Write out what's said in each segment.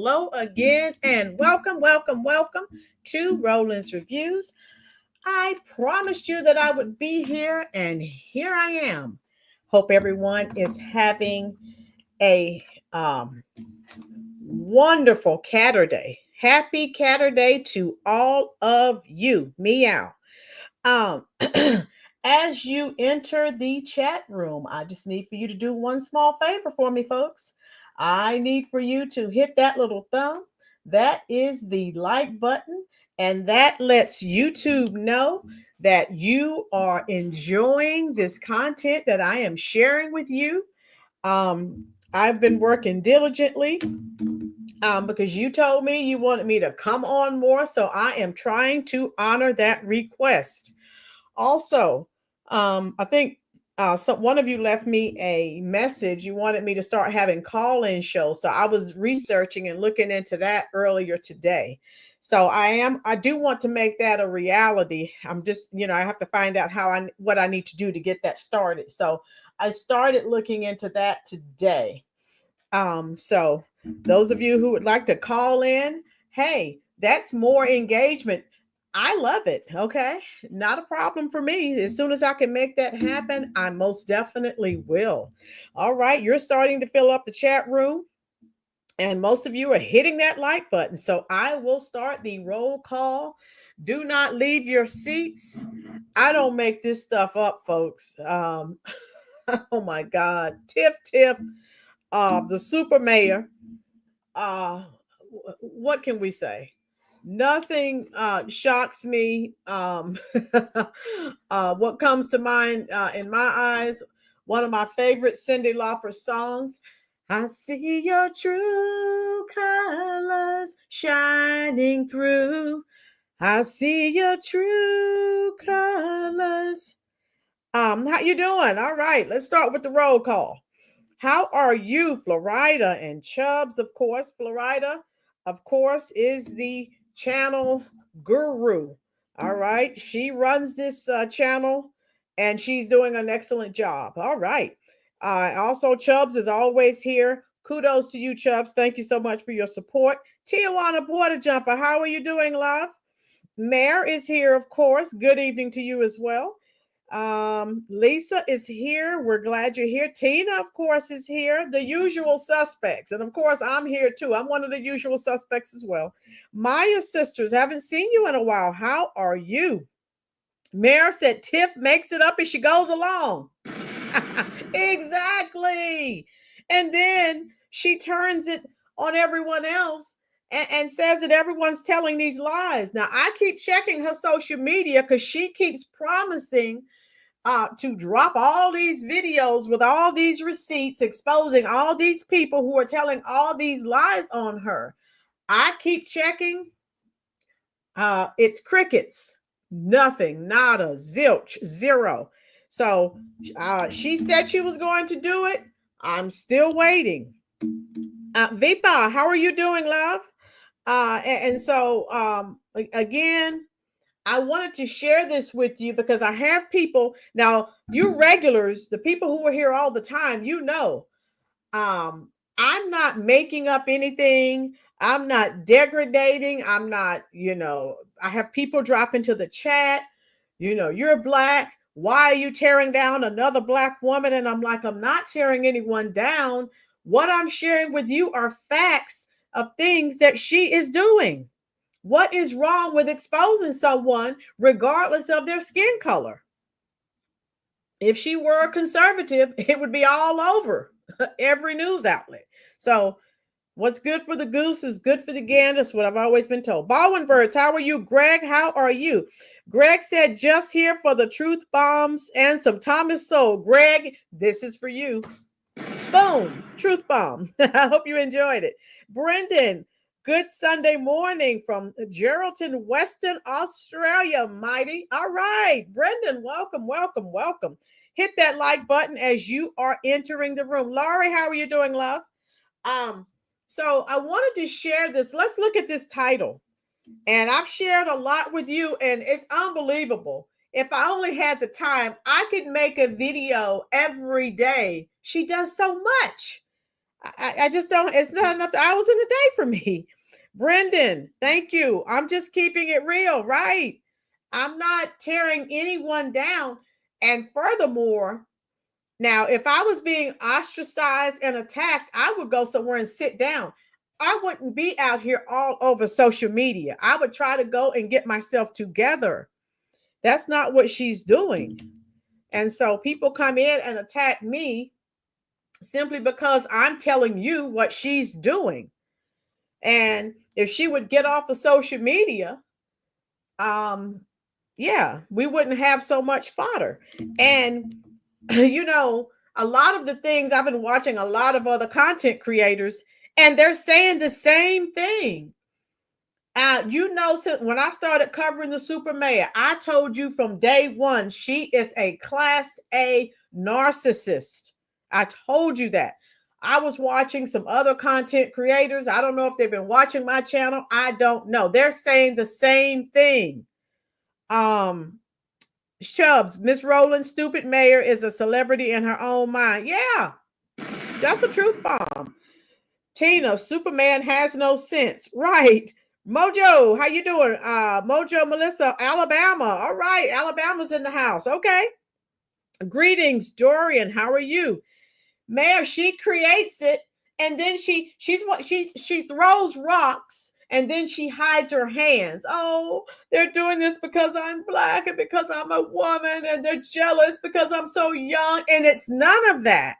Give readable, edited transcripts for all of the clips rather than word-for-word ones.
hello again, and welcome to Roland's Reviews. I promised you that I would be here, and here I am. Hope everyone is having a wonderful Catterday. Happy Catterday to all of you. Meow. Um, as you enter the chat room, I just need for you to do one small favor for me, folks. I need for you to hit that little thumb. That is the like button, and that lets YouTube know that you are enjoying this content that I am sharing with you. I've been working diligently because you told me you wanted me to come on more, so I am trying to honor that request. Also, I think one of you left me a message. You wanted me to start having call-in shows. So I was researching and looking into that earlier today. So I do want to make that a reality. I'm just, I have to find out what I need to do to get that started. So I started looking into that today. So those of you who would like to call in, hey, that's more engagement. I love it. Okay. Not a problem for me. As soon as I can make that happen, I most definitely will. All right. You're starting to fill up the chat room, and most of you are hitting that like button. So I will start the roll call. Do not leave your seats. I don't make this stuff up, folks. Oh my God. Tiff, the super mayor. What can we say? Nothing shocks me. What comes to mind in my eyes, one of my favorite Cyndi Lauper songs. I see your true colors shining through. I see your true colors. How you doing? All right, let's start with the roll call. How are you, Florida and Chubbs? Of course, Florida, of course, is the channel guru. All right. She runs this channel, and she's doing an excellent job. All right. Also, Chubbs is always here. Kudos to you, Chubbs. Thank you so much for your support. Tijuana Border Jumper, how are you doing, love? Mayor is here, of course. Good evening to you as well. Lisa is here. We're glad you're here. Tina, of course, is here. The usual suspects. And of course, I'm here too. I'm one of the usual suspects as well. Maya sisters, haven't seen you in a while. How are you? Mare said Tiff makes it up as she goes along. Exactly. And then she turns it on everyone else and says that everyone's telling these lies. Now, I keep checking her social media because she keeps promising to drop all these videos with all these receipts exposing all these people who are telling all these lies on her. I keep checking. It's crickets. Nothing. Nada. Zilch. Zero. So she said she was going to do it. I'm still waiting. Vipa, how are you doing, love? And so, again, I wanted to share this with you because I have people now, you regulars, the people who are here all the time, I'm not making up anything. I'm not degrading. I'm not, I have people drop into the chat, you're Black. Why are you tearing down another Black woman? And I'm like, I'm not tearing anyone down. What I'm sharing with you are facts of things that she is doing. What is wrong with exposing someone regardless of their skin color? If she were a conservative, it would be all over every news outlet. So what's good for the goose is good for the gander. That's what I've always been told. Baldwin Birds, how are you? Greg, how are you? Greg said, just here for the truth bombs and some Thomas Sowell. Greg, this is for you. Boom, truth bomb. I hope you enjoyed it. Brendan, good Sunday morning from Geraldton, Western Australia, mighty. All right, Brendan, welcome. Hit that like button as you are entering the room. Laurie, how are you doing, love? So I wanted to share this. Let's look at this title. And I've shared a lot with you, and it's unbelievable. If I only had the time, I could make a video every day. She does so much. I just don't, it's not enough hours in a day for me. Brendan, thank you. I'm just keeping it real, right? I'm not tearing anyone down. And furthermore, now, if I was being ostracized and attacked, I would go somewhere and sit down. I wouldn't be out here all over social media. I would try to go and get myself together. That's not what she's doing. And so people come in and attack me simply because I'm telling you what she's doing. And if she would get off of social media, yeah, we wouldn't have so much fodder. And you know, a lot of the things I've been watching a lot of other content creators, and they're saying the same thing. You know, since when I started covering the super mayor, I told you from day one, she is a class A narcissist. I told you that. I was watching some other content creators. I don't know if they've been watching my channel. I don't know. They're saying the same thing. Chubbs, Miss Rowland, stupid mayor, is a celebrity in her own mind. Yeah, that's a truth bomb. Tina, Superman has no sense. Right. Mojo, how you doing? Mojo, Melissa, Alabama. All right, Alabama's in the house. Okay. Greetings, Dorian. How are you? Mayor, she creates it, and then she throws rocks, and then she hides her hands. Oh, they're doing this because I'm Black and because I'm a woman, and they're jealous because I'm so young, and it's none of that.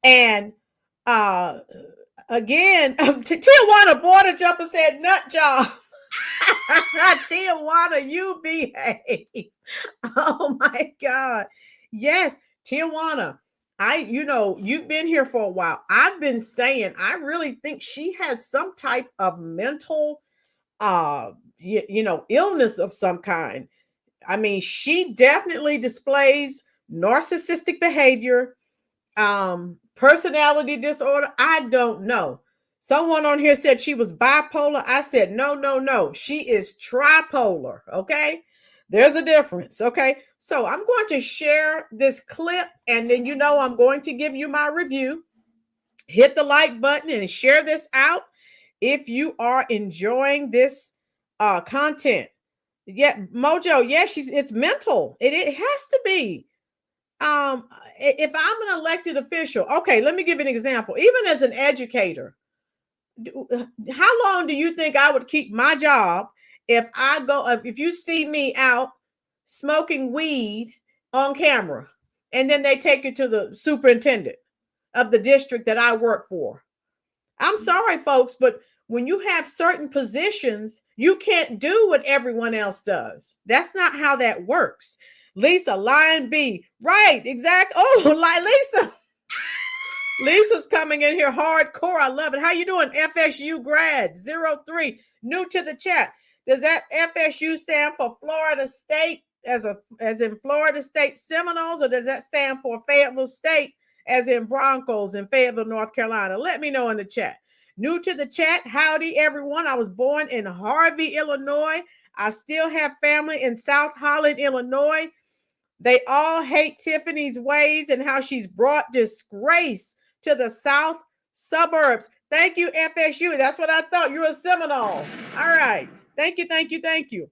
And again, Tijuana border jumper said nut job. Tijuana, you behave. Oh my God. Yes, Tijuana. You've been here for a while. I've been saying, I really think she has some type of mental, illness of some kind. I mean, she definitely displays narcissistic behavior, personality disorder. I don't know. Someone on here said she was bipolar. I said, no. She is tripolar. Okay. There's a difference. Okay. So I'm going to share this clip, and then, I'm going to give you my review. Hit the like button and share this out if you are enjoying this content. Yeah, Mojo. Yeah, it's mental. It has to be. If I'm an elected official, okay, let me give an example. Even as an educator, how long do you think I would keep my job if you see me out smoking weed on camera, and then they take you to the superintendent of the district that I work for? I'm sorry, folks, but when you have certain positions, you can't do what everyone else does. That's not how that works. Lisa, Lion B. Right, exact. Oh, like Lisa. Lisa's coming in here hardcore. I love it. How you doing, FSU grad 03? New to the chat. Does that FSU stand for Florida State as in Florida State Seminoles, or does that stand for Fayetteville State as in Broncos in Fayetteville, North Carolina? Let me know in the chat. New to the chat. Howdy, everyone. I was born in Harvey, Illinois. I still have family in South Holland, Illinois. They all hate Tiffany's ways and how she's brought disgrace to the South suburbs. Thank you, FSU. That's what I thought. You're a Seminole. All right. Thank you.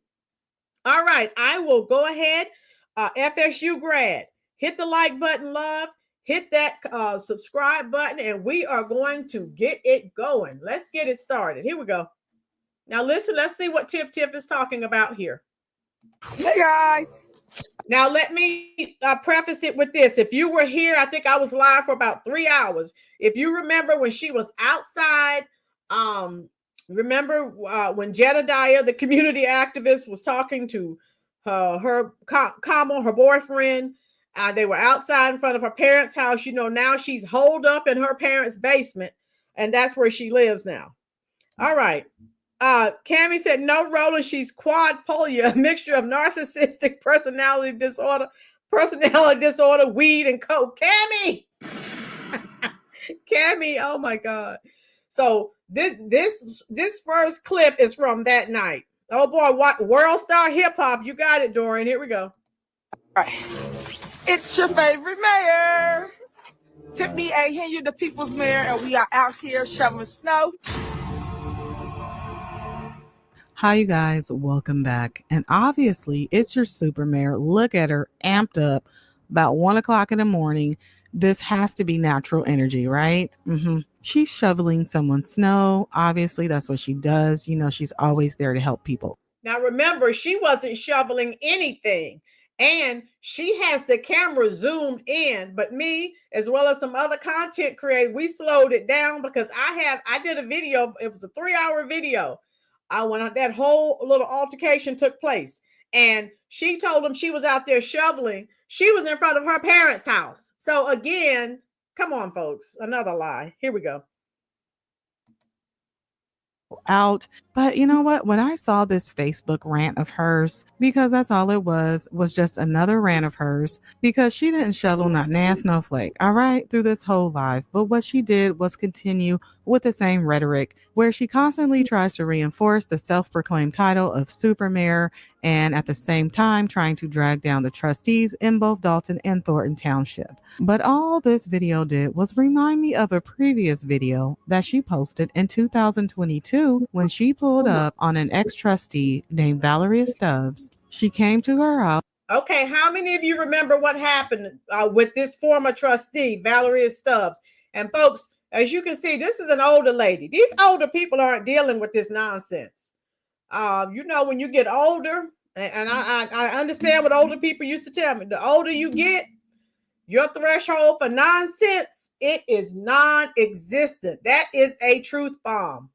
All right. I will go ahead. FSU grad. Hit the like button, love. Hit that subscribe button, and we are going to get it going. Let's get it started. Here we go. Now, listen, let's see what Tiff is talking about here. Hey, guys. Now, let me preface it with this. If you were here, I think I was live for about 3 hours. If you remember when she was outside, remember when Jedediah, the community activist, was talking to her Kamal, her boyfriend. They were outside in front of her parents' house. Now she's holed up in her parents' basement, and that's where she lives now. All right. Cammie said, no, Roland, she's quadpolar, a mixture of narcissistic personality disorder, weed, and coke. Cammie, oh my God. So this first clip is from that night. Oh boy, what World Star Hip Hop. You got it, Dorian. Here we go. All right. It's your favorite mayor. Tiffany Henyard, the people's mayor, and we are out here shoveling snow. Hi, you guys. Welcome back. And obviously, it's your super mayor. Look at her amped up about 1 o'clock in the morning. This has to be natural energy, right? She's shoveling someone's snow. Obviously, that's what she does. She's always there to help people. Now, remember, she wasn't shoveling anything. And she has the camera zoomed in, but me, as well as some other content creators, we slowed it down because I did a video. It was a 3-hour video when that whole little altercation took place. And she told them she was out there shoveling. She was in front of her parents' house. So again, come on, folks, another lie. Here we go. Out. But you know what? When I saw this Facebook rant of hers, because that's all it was just another rant of hers, because she didn't shovel not nan snowflake, all right, through this whole life. But what she did was continue with the same rhetoric where she constantly tries to reinforce the self-proclaimed title of super mayor and at the same time trying to drag down the trustees in both Dolton and Thornton Township. But all this video did was remind me of a previous video that she posted in 2022 when she pulled up on an ex-trustee named Valeria Stubbs. She came to her house. Okay, how many of you remember what happened with this former trustee, Valeria Stubbs? And folks, as you can see, this is an older lady. These older people aren't dealing with this nonsense. When you get older, and I understand what older people used to tell me, the older you get, your threshold for nonsense, it is non-existent. That is a truth bomb.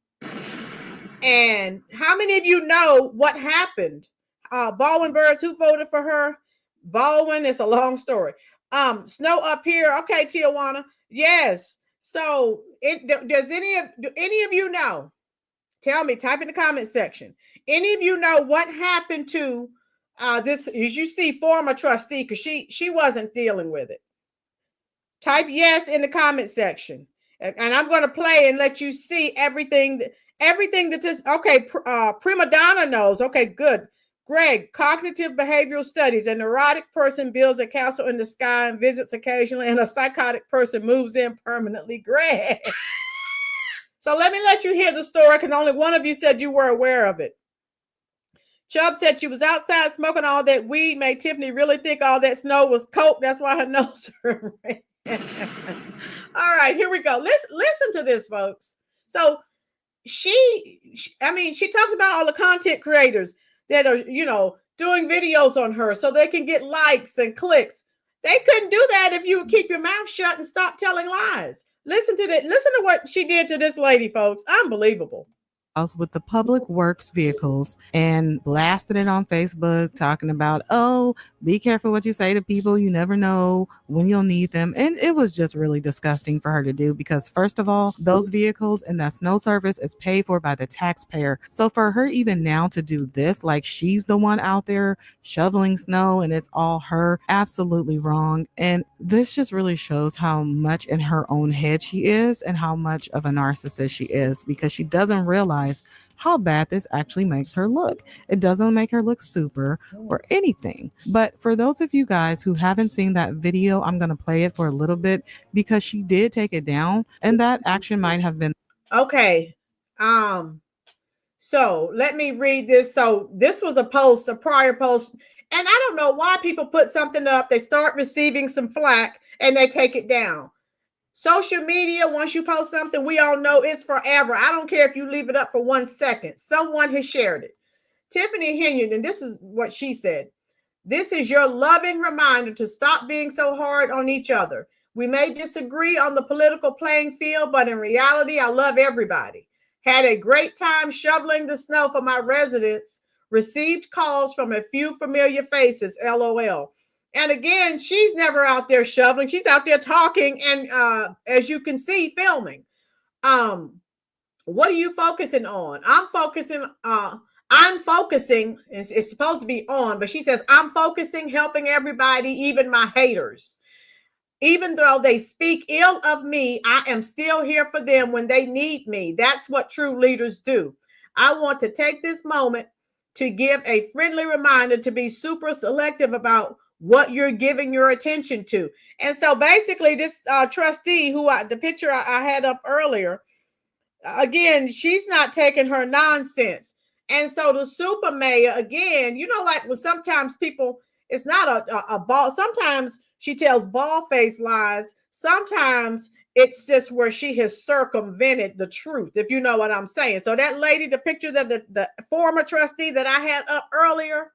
And how many of you know what happened? Baldwin Birds, who voted for her? Baldwin, it's a long story. Snow up here. Okay, Tijuana. Yes. So does any of you know? Tell me, type in the comment section. Any of you know what happened to this, as you see, former trustee, because she wasn't dealing with it. Type yes in the comment section. And I'm going to play and let you see everything that this, okay, Prima Donna knows. Okay, good. Greg, cognitive behavioral studies. A neurotic person builds a castle in the sky and visits occasionally, and a psychotic person moves in permanently. Greg. So let me let you hear the story because only one of you said you were aware of it. Chubb said she was outside smoking all that weed, made Tiffany really think all that snow was coke. That's why her nose hurt. All right, here we go. Listen to this, folks. So she talks about all the content creators that are, doing videos on her so they can get likes and clicks. They couldn't do that if you would keep your mouth shut and stop telling lies. Listen to what she did to this lady, folks. Unbelievable. With the public works vehicles and blasted it on Facebook talking about, oh, be careful what you say to people. You never know when you'll need them. And it was just really disgusting for her to do because, first of all, those vehicles and that snow service is paid for by the taxpayer. So for her even now to do this, like she's the one out there shoveling snow and it's all her, absolutely wrong. And this just really shows how much in her own head she is and how much of a narcissist she is because she doesn't realize how bad this actually makes her look. It doesn't make her look super or anything. But for those of you guys who haven't seen that video, I'm going to play it for a little bit because she did take it down and that action might have been. Okay. So let me read this. So this was a prior post. And I don't know why people put something up. They start receiving some flack and they take it down. Social media, once you post something, we all know it's forever. I don't care if you leave it up for 1 second. Someone has shared it. Tiffany Henyard, and this is what she said. This is your loving reminder to stop being so hard on each other. We may disagree on the political playing field, but in reality, I love everybody. Had a great time shoveling the snow for my residents. Received calls from a few familiar faces, LOL. And again, she's never out there shoveling. She's out there talking and, as you can see, filming. What are you focusing on? I'm focusing, it's supposed to be on, but she says, I'm focusing, helping everybody, even my haters. Even though they speak ill of me, I am still here for them when they need me. That's what true leaders do. I want to take this moment to give a friendly reminder to be super selective about what you're giving your attention to. And so basically this trustee the picture I had up earlier, again, she's not taking her nonsense. And so the super mayor, again, like when sometimes people, it's not a ball. Sometimes she tells ball-faced lies. Sometimes it's just where she has circumvented the truth, if you know what I'm saying. So that lady, the picture that the former trustee that I had up earlier,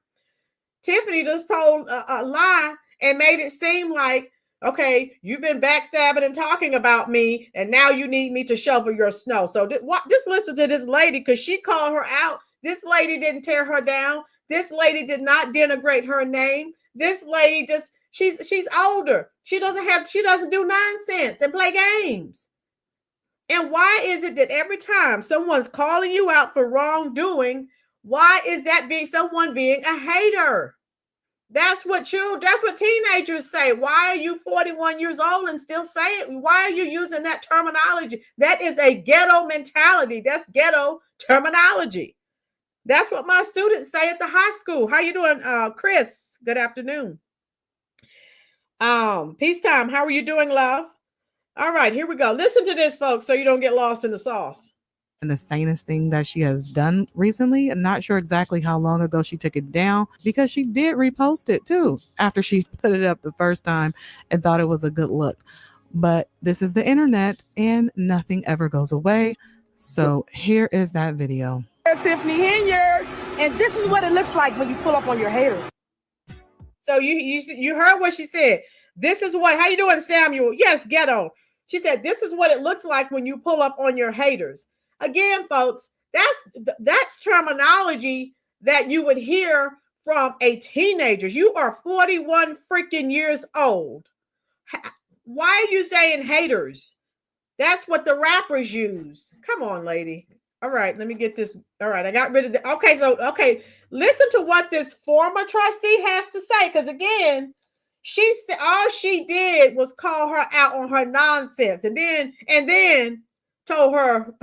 Tiffany just told a lie and made it seem like, okay, you've been backstabbing and talking about me, and now you need me to shovel your snow. So just listen to this lady, because she called her out. This lady didn't tear her down. This lady did not denigrate her name. This lady just, she's older. She doesn't do nonsense and play games. And why is it that every time someone's calling you out for wrongdoing, why is that someone being a hater? That's what teenagers say. Why are you 41 years old and still saying? Why are you using that terminology? That is a ghetto mentality. That's ghetto terminology. That's what my students say at the high school. How you doing, Chris? Good afternoon. Peacetime. How are you doing, love? All right, here we go. Listen to this, folks, so you don't get lost in the sauce. And the sanest thing that she has done recently. I'm not sure exactly how long ago she took it down, because she did repost it too after she put it up the first time and thought it was a good look. But this is the internet and nothing ever goes away. So here is that video. Tiffany Henyard, and this is what it looks like when you pull up on your haters. So you heard what she said. This is how you doing, Samuel? Yes, ghetto. She said, this is what it looks like when you pull up on your haters. Again, folks, that's terminology that you would hear from a teenager. You are 41 freaking years old. Why are you saying haters? That's what the rappers use. Come on, lady. All right, let me get this. All right, I got rid of the. Okay, listen to what this former trustee has to say, because again, she said all she did was call her out on her nonsense, and then told her,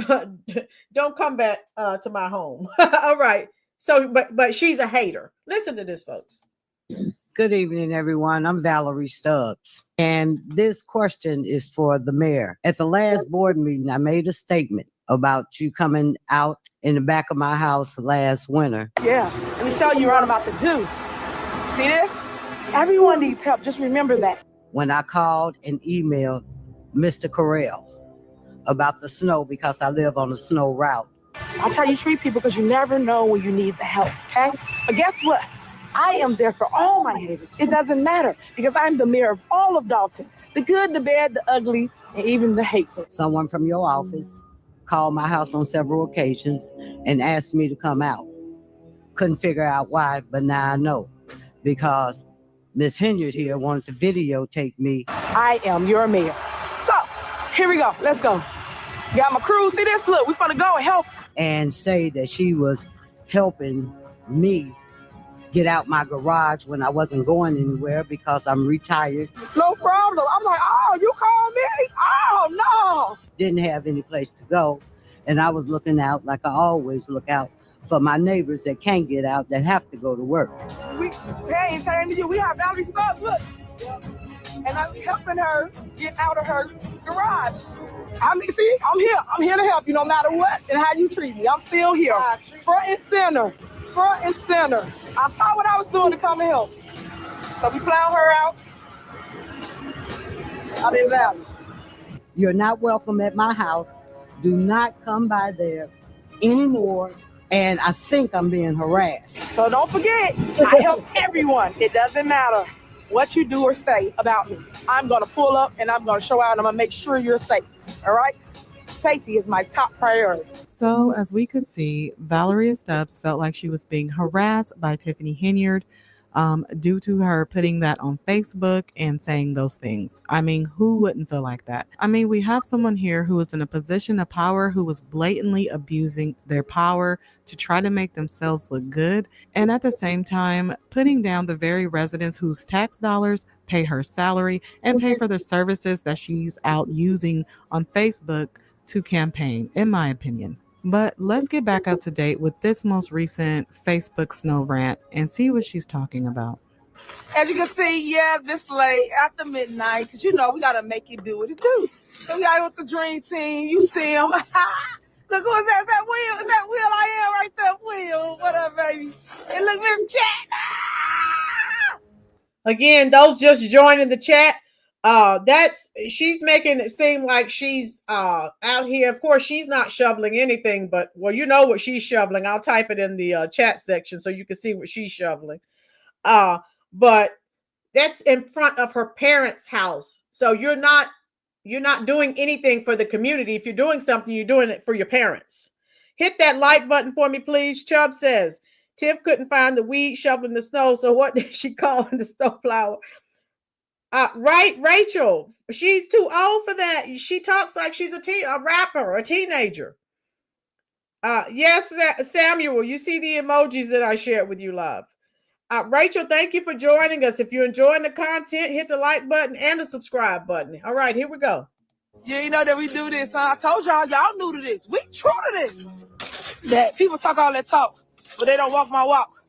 don't come back to my home. All right. So, but she's a hater. Listen to this, folks. Good evening, everyone. I'm Valerie Stubbs, and this question is for the mayor. At the last board meeting, I made a statement about you coming out in the back of my house last winter. Yeah, let me show you what I'm about to do. See this? Everyone needs help. Just remember that. When I called and emailed Mr. Correll about the snow, because I live on a snow route. That's how you treat people, because you never know when you need the help, okay? But guess what? I am there for all my haters. It doesn't matter, because I'm the mayor of all of Dolton. The good, the bad, the ugly, and even the hateful. Someone from your office called my house on several occasions and asked me to come out. Couldn't figure out why, but now I know. Because Miss Henyard here wanted to videotape me. I am your mayor. So, here we go. Let's go. Got my crew. See this? Look, we're going to go and help. And say that she was helping me get out my garage when I wasn't going anywhere because I'm retired. No problem. I'm like, oh, you called me? Oh, no. Didn't have any place to go. And I was looking out like I always look out for my neighbors that can't get out, that have to go to work. Hey, same to you. We have Valerie Stubbs, look. And I'm helping her get out of her garage. I'm here to help you no matter what and how you treat me. I'm still here. Front and center. I saw what I was doing to come and help. So we plowed her out. I didn't Valley. You're not welcome at my house. Do not come by there anymore. And I think I'm being harassed. So don't forget, I help everyone. It doesn't matter what you do or say about me. I'm going to pull up and I'm going to show out and I'm going to make sure you're safe. All right? Safety is my top priority. So as we could see, Valerie Stubbs felt like she was being harassed by Tiffany Henyard due to her putting that on Facebook and saying those things. I mean, who wouldn't feel like that? I mean, we have someone here who is in a position of power who was blatantly abusing their power to try to make themselves look good, and at the same time putting down the very residents whose tax dollars pay her salary and pay for the services that she's out using on Facebook to campaign, in my opinion. But let's get back up to date with this most recent Facebook snow rant and see what she's talking about. As you can see, yeah, this late after midnight, because you know we gotta make it do what it do. So we out with the dream team. You see him. Look who's that? Is that Will? Is that Will? I am right there, Will. What up, baby? And look, Miss Cat. Again, those just joining the chat. She's making it seem like she's out here. Of course, she's not shoveling anything, but well, you know what she's shoveling. I'll type it in the chat section so you can see what she's shoveling. But that's in front of her parents' house. So you're not doing anything for the community. If you're doing something, you're doing it for your parents. Hit that like button for me, please. Chubb says, Tiff couldn't find the weed shoveling the snow, so what did she call the snowplower? Right, Rachel. She's too old for that. She talks like she's a rapper, a teenager. Yes, Samuel, you see the emojis that I shared with you, love. Rachel, thank you for joining us. If you're enjoying the content, hit the like button and the subscribe button. All right, here we go. Yeah, you know that we do this. I told y'all new to this. We true to this. That people talk all that talk, but they don't walk my walk.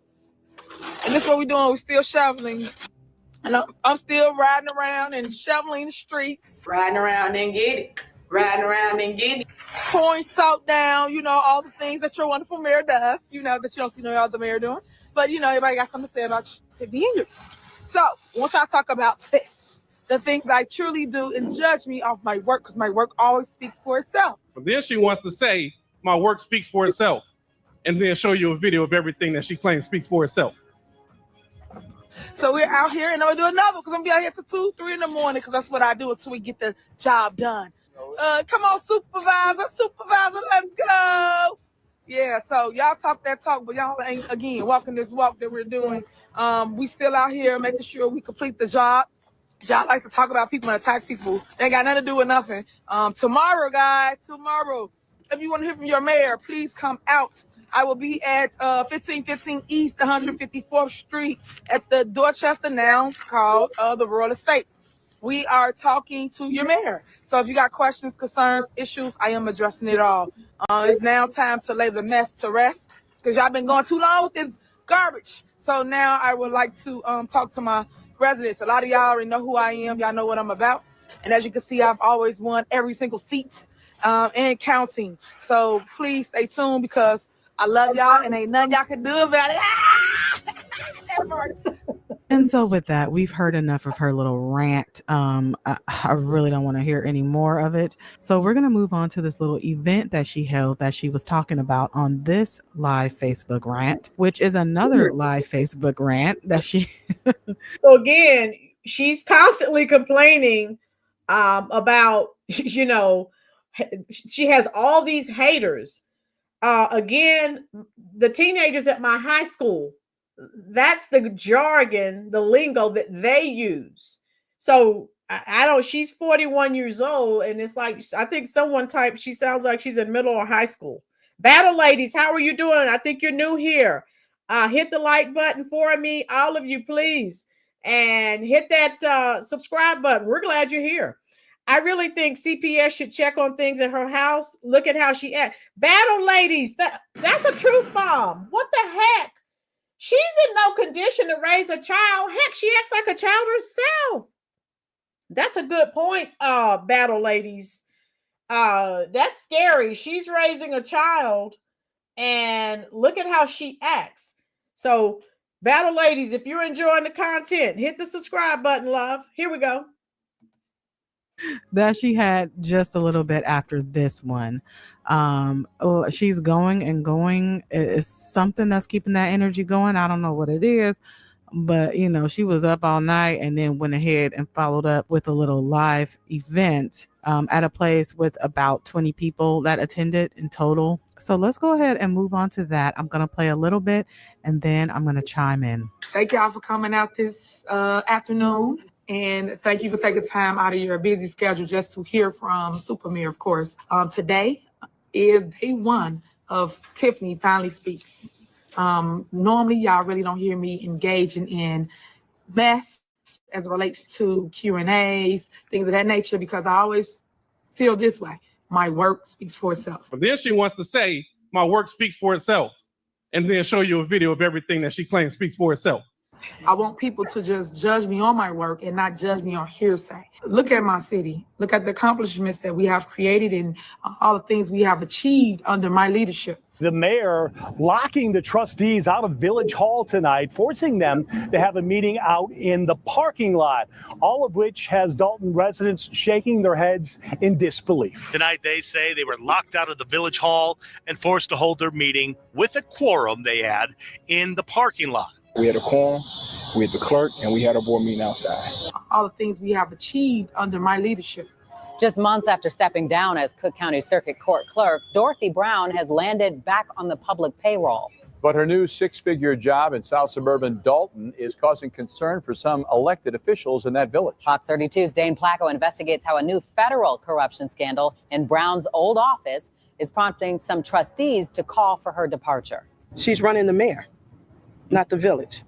And this is what we're doing. We're still shoveling. And I'm still riding around and shoveling the streets. Riding around and get it. Riding around and get it. Pouring salt down, you know, all the things that your wonderful mayor does, you know, that you don't see no other mayor doing. But, you know, everybody got something to say about Tiffany Henyard. So, I want y'all to talk about this. The things I truly do and judge me off my work, because my work always speaks for itself. But then she wants to say, my work speaks for itself, and then show you a video of everything that she claims speaks for itself. So we're out here, and I'm going to do another, because I'm going to be out here till 2, 3 in the morning, because that's what I do until we get the job done. Come on, supervisor, let's go. Yeah, so y'all talk that talk, but y'all ain't, again, walking this walk that we're doing. We still out here making sure we complete the job. Y'all like to talk about people and attack people. They ain't got nothing to do with nothing. Tomorrow, guys, if you want to hear from your mayor, please come out. I will be at 1515 East 154th Street at the Dorchester, now called the Royal Estates. We are talking to your mayor. So if you got questions, concerns, issues, I am addressing it all. It's now time to lay the mess to rest, because y'all been going too long with this garbage. So now I would like to talk to my residents. A lot of y'all already know who I am. Y'all know what I'm about. And as you can see, I've always won every single seat and counting. So please stay tuned, because I love y'all and ain't nothing y'all can do about it. And so with that, we've heard enough of her little rant. I really don't want to hear any more of it. So we're going to move on to this little event that she held that she was talking about on this live Facebook rant, which is another live Facebook rant that she... So again, she's constantly complaining about, you know, she has all these haters. Again, the teenagers at my high school, that's the jargon, the lingo that they use. So I don't, she's 41 years old, and it's like, I think someone typed, she sounds like she's in middle or high school. Battle ladies, how are you doing? I think you're new here. Hit the like button for me, all of you, please. And hit that subscribe button. We're glad you're here. I really think CPS should check on things at her house. Look at how she acts. Battle ladies, that's a truth bomb. What the heck? She's in no condition to raise a child. Heck, she acts like a child herself. That's a good point, battle ladies. That's scary. She's raising a child, and look at how she acts. So, battle ladies, if you're enjoying the content, hit the subscribe button, love. Here we go. That she had just a little bit after this one. She's going and going. It's something that's keeping that energy going. I don't know what it is, but you know, she was up all night and then went ahead and followed up with a little live event at a place with about 20 people that attended in total. So let's go ahead and move on to that. I'm going to play a little bit and then I'm going to chime in. Thank y'all for coming out this afternoon. And thank you for taking time out of your busy schedule just to hear from Super Mayor, of course. Today is day one of Tiffany Finally Speaks. Normally, y'all really don't hear me engaging in mess as it relates to Q&As, things of that nature, because I always feel this way. My work speaks for itself. But then she wants to say, my work speaks for itself, and then show you a video of everything that she claims speaks for itself. I want people to just judge me on my work and not judge me on hearsay. Look at my city. Look at the accomplishments that we have created and all the things we have achieved under my leadership. The mayor locking the trustees out of Village Hall tonight, forcing them to have a meeting out in the parking lot, all of which has Dolton residents shaking their heads in disbelief. Tonight, they say they were locked out of the Village Hall and forced to hold their meeting with a quorum they had in the parking lot. We had a quorum, we had the clerk, and we had a board meeting outside. All the things we have achieved under my leadership. Just months after stepping down as Cook County Circuit Court clerk, Dorothy Brown has landed back on the public payroll. But her new six-figure job in South suburban Dolton is causing concern for some elected officials in that village. Fox 32's Dane Placco investigates how a new federal corruption scandal in Brown's old office is prompting some trustees to call for her departure. She's running the mayor, not the village.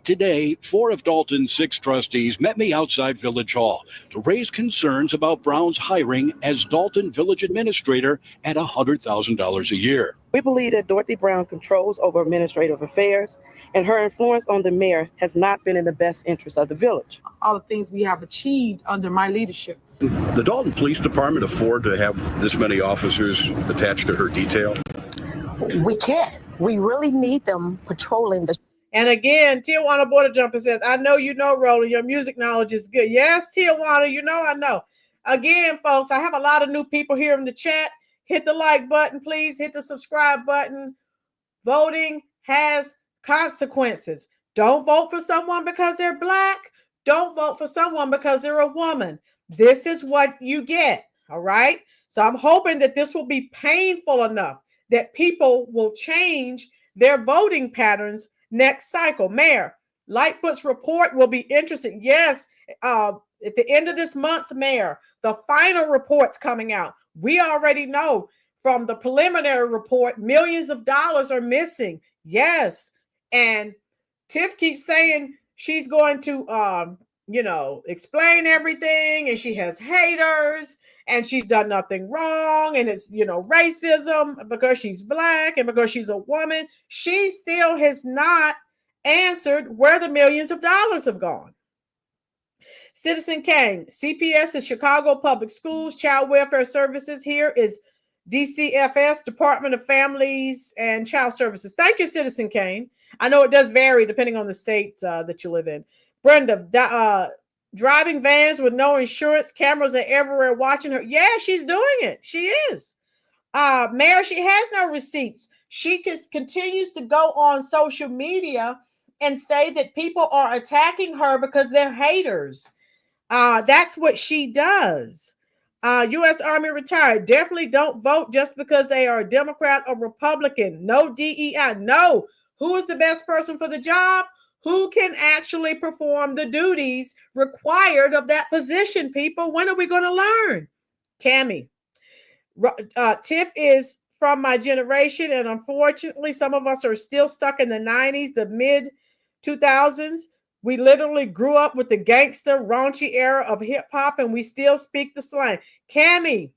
Today, 4 of Dolton's 6 trustees met me outside Village Hall to raise concerns about Brown's hiring as Dolton Village Administrator at $100,000 a year. We believe that Dorothy Brown controls over administrative affairs, and her influence on the mayor has not been in the best interest of the village. All the things we have achieved under my leadership. The Dolton Police Department afford to have this many officers attached to her detail? We can't. We really need them patrolling the. And again, Tijuana Border Jumper says, I know you know, Roland, your music knowledge is good. Yes, Tijuana, you know I know. Again, folks, I have a lot of new people here in the chat. Hit the like button, please. Hit the subscribe button. Voting has consequences. Don't vote for someone because they're black. Don't vote for someone because they're a woman. This is what you get, all right? So I'm hoping that this will be painful enough that people will change their voting patterns next cycle. Mayor, Lightfoot's report will be interesting. Yes, at the end of this month, Mayor, the final report's coming out. We already know from the preliminary report, millions of dollars are missing. Yes. And Tiff keeps saying she's going to, explain everything, and she has haters, and she's done nothing wrong, and it's, racism because she's black and because she's a woman. She still has not answered where the millions of dollars have gone. Citizen Kane, CPS is Chicago Public Schools, Child Welfare Services. Here is DCFS, Department of Families and Child Services. Thank you, Citizen Kane. I know it does vary depending on the state that you live in. Brenda, driving vans with no insurance, cameras are everywhere watching her. Yeah, she's doing it. She is. Mayor, she has no receipts. She continues to go on social media and say that people are attacking her because they're haters. That's what she does. U.S. Army retired. Definitely don't vote just because they are a Democrat or Republican. No DEI. No. Who is the best person for the job? Who can actually perform the duties required of that position, people? When are we going to learn? Cammie. Tiff is from my generation, and unfortunately, some of us are still stuck in the 90s, the mid-2000s. We literally grew up with the gangster, raunchy era of hip-hop, and we still speak the slang. Cammie,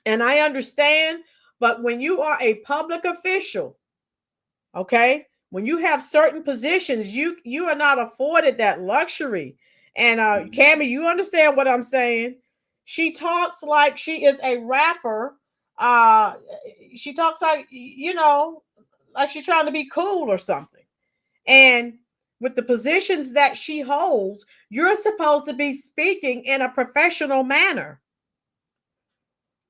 and I understand, but when you are a public official, okay, when you have certain positions, you are not afforded that luxury. And Cammie, you understand what I'm saying? She talks like she is a rapper. She talks like, like she's trying to be cool or something. And with the positions that she holds, you're supposed to be speaking in a professional manner.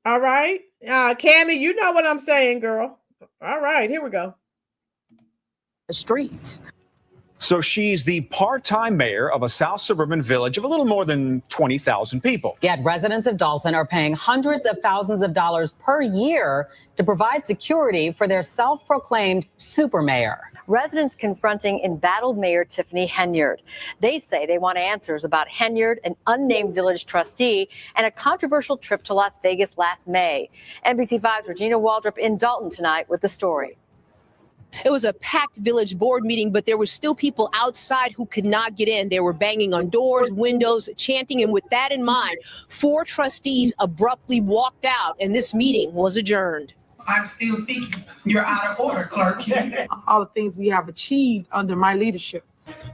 All right. Cammie, you know what I'm saying, girl. All right, here we go. The streets. So she's the part-time mayor of a South suburban village of a little more than 20,000 people. Yet residents of Dolton are paying hundreds of thousands of dollars per year to provide security for their self-proclaimed super mayor. Residents confronting embattled Mayor Tiffany Henyard. They say they want answers about Henyard, an unnamed village trustee, and a controversial trip to Las Vegas last May. NBC5's Regina Waldrop in Dolton tonight with the story. It was a packed village board meeting, but there were still people outside who could not get in. They were banging on doors, windows, chanting. And with that in mind, 4 trustees abruptly walked out and this meeting was adjourned. I'm still speaking. You're out of order, clerk. All the things we have achieved under my leadership.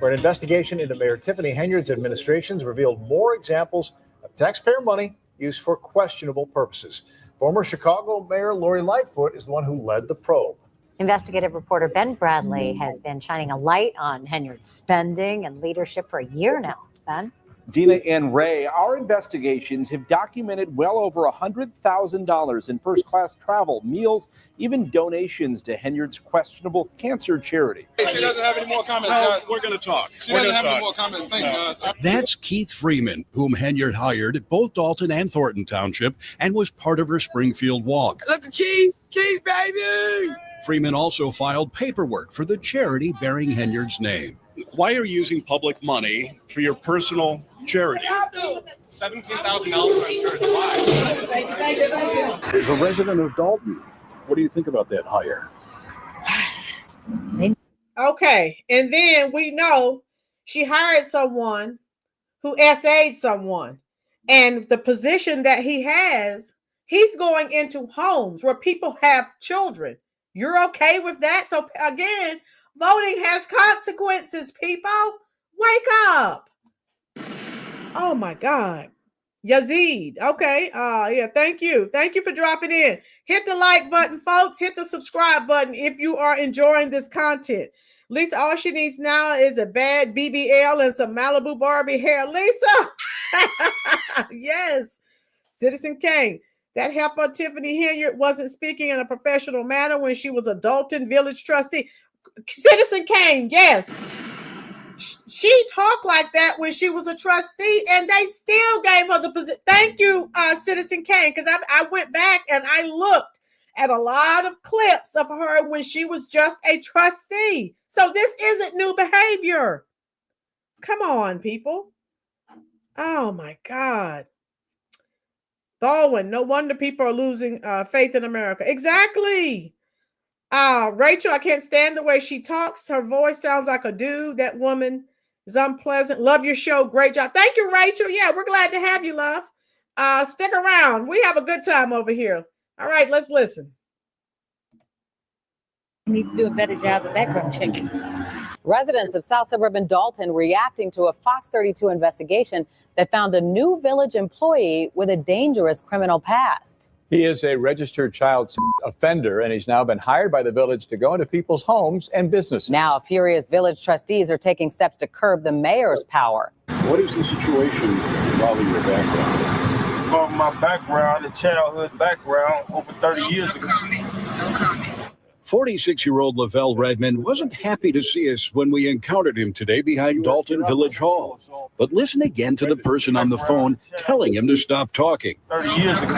where an investigation into Mayor Tiffany Henyard's administrations revealed more examples of taxpayer money used for questionable purposes. Former Chicago Mayor Lori Lightfoot is the one who led the probe. Investigative reporter Ben Bradley has been shining a light on Henyard's spending and leadership for a year now. Ben? Dina and Ray, our investigations have documented well over $100,000 in first-class travel, meals, even donations to Henyard's questionable cancer charity. She doesn't have any more comments, guys. We're going to talk. She doesn't have any more comments. Thanks, guys. That's Keith Freeman, whom Henyard hired at both Dolton and Thornton Township and was part of her Springfield walk. Look at Keith, baby! Freeman also filed paperwork for the charity bearing Henyard's name. Why are you using public money for your personal charity? $17,000 for insurance. Why? As a resident of Dolton, what do you think about that hire? Okay, and then we know she hired someone who SA'd someone, and the position that he has, he's going into homes where people have children. You're okay with that? So again, voting has consequences, people. Wake up. Oh my God. Yazid. Okay. Yeah, thank you. Thank you for dropping in. Hit the like button, folks. Hit the subscribe button if you are enjoying this content. Lisa, all she needs now is a bad BBL and some Malibu Barbie hair. Lisa. Yes. Citizen Kane. That heifer Tiffany Henyard wasn't speaking in a professional manner when she was a Dolton Village trustee. Citizen Kane, yes. She talked like that when she was a trustee, and they still gave her the position. Thank you, Citizen Kane, because I went back and I looked at a lot of clips of her when she was just a trustee. So this isn't new behavior. Come on, people. Oh, my God. Baldwin, no wonder people are losing faith in America. Exactly. Rachel, I can't stand the way she talks. Her voice sounds like a dude. That woman is unpleasant. Love your show. Great job. Thank you, Rachel. Yeah, we're glad to have you, love. Stick around. We have a good time over here. All right, let's listen. You need to do a better job of background checking. Residents of South Suburban Dolton reacting to a Fox 32 investigation that found a new village employee with a dangerous criminal past. He is a registered child offender, and he's now been hired by the village to go into people's homes and businesses. Now, furious village trustees are taking steps to curb the mayor's power. What is the situation involving your background? Well, my background, the childhood background, over 30 years ago. 46-year-old Lavelle Redmond wasn't happy to see us when we encountered him today behind Dolton Village Hall. But listen again to the person on the phone telling him to stop talking. 30 years ago.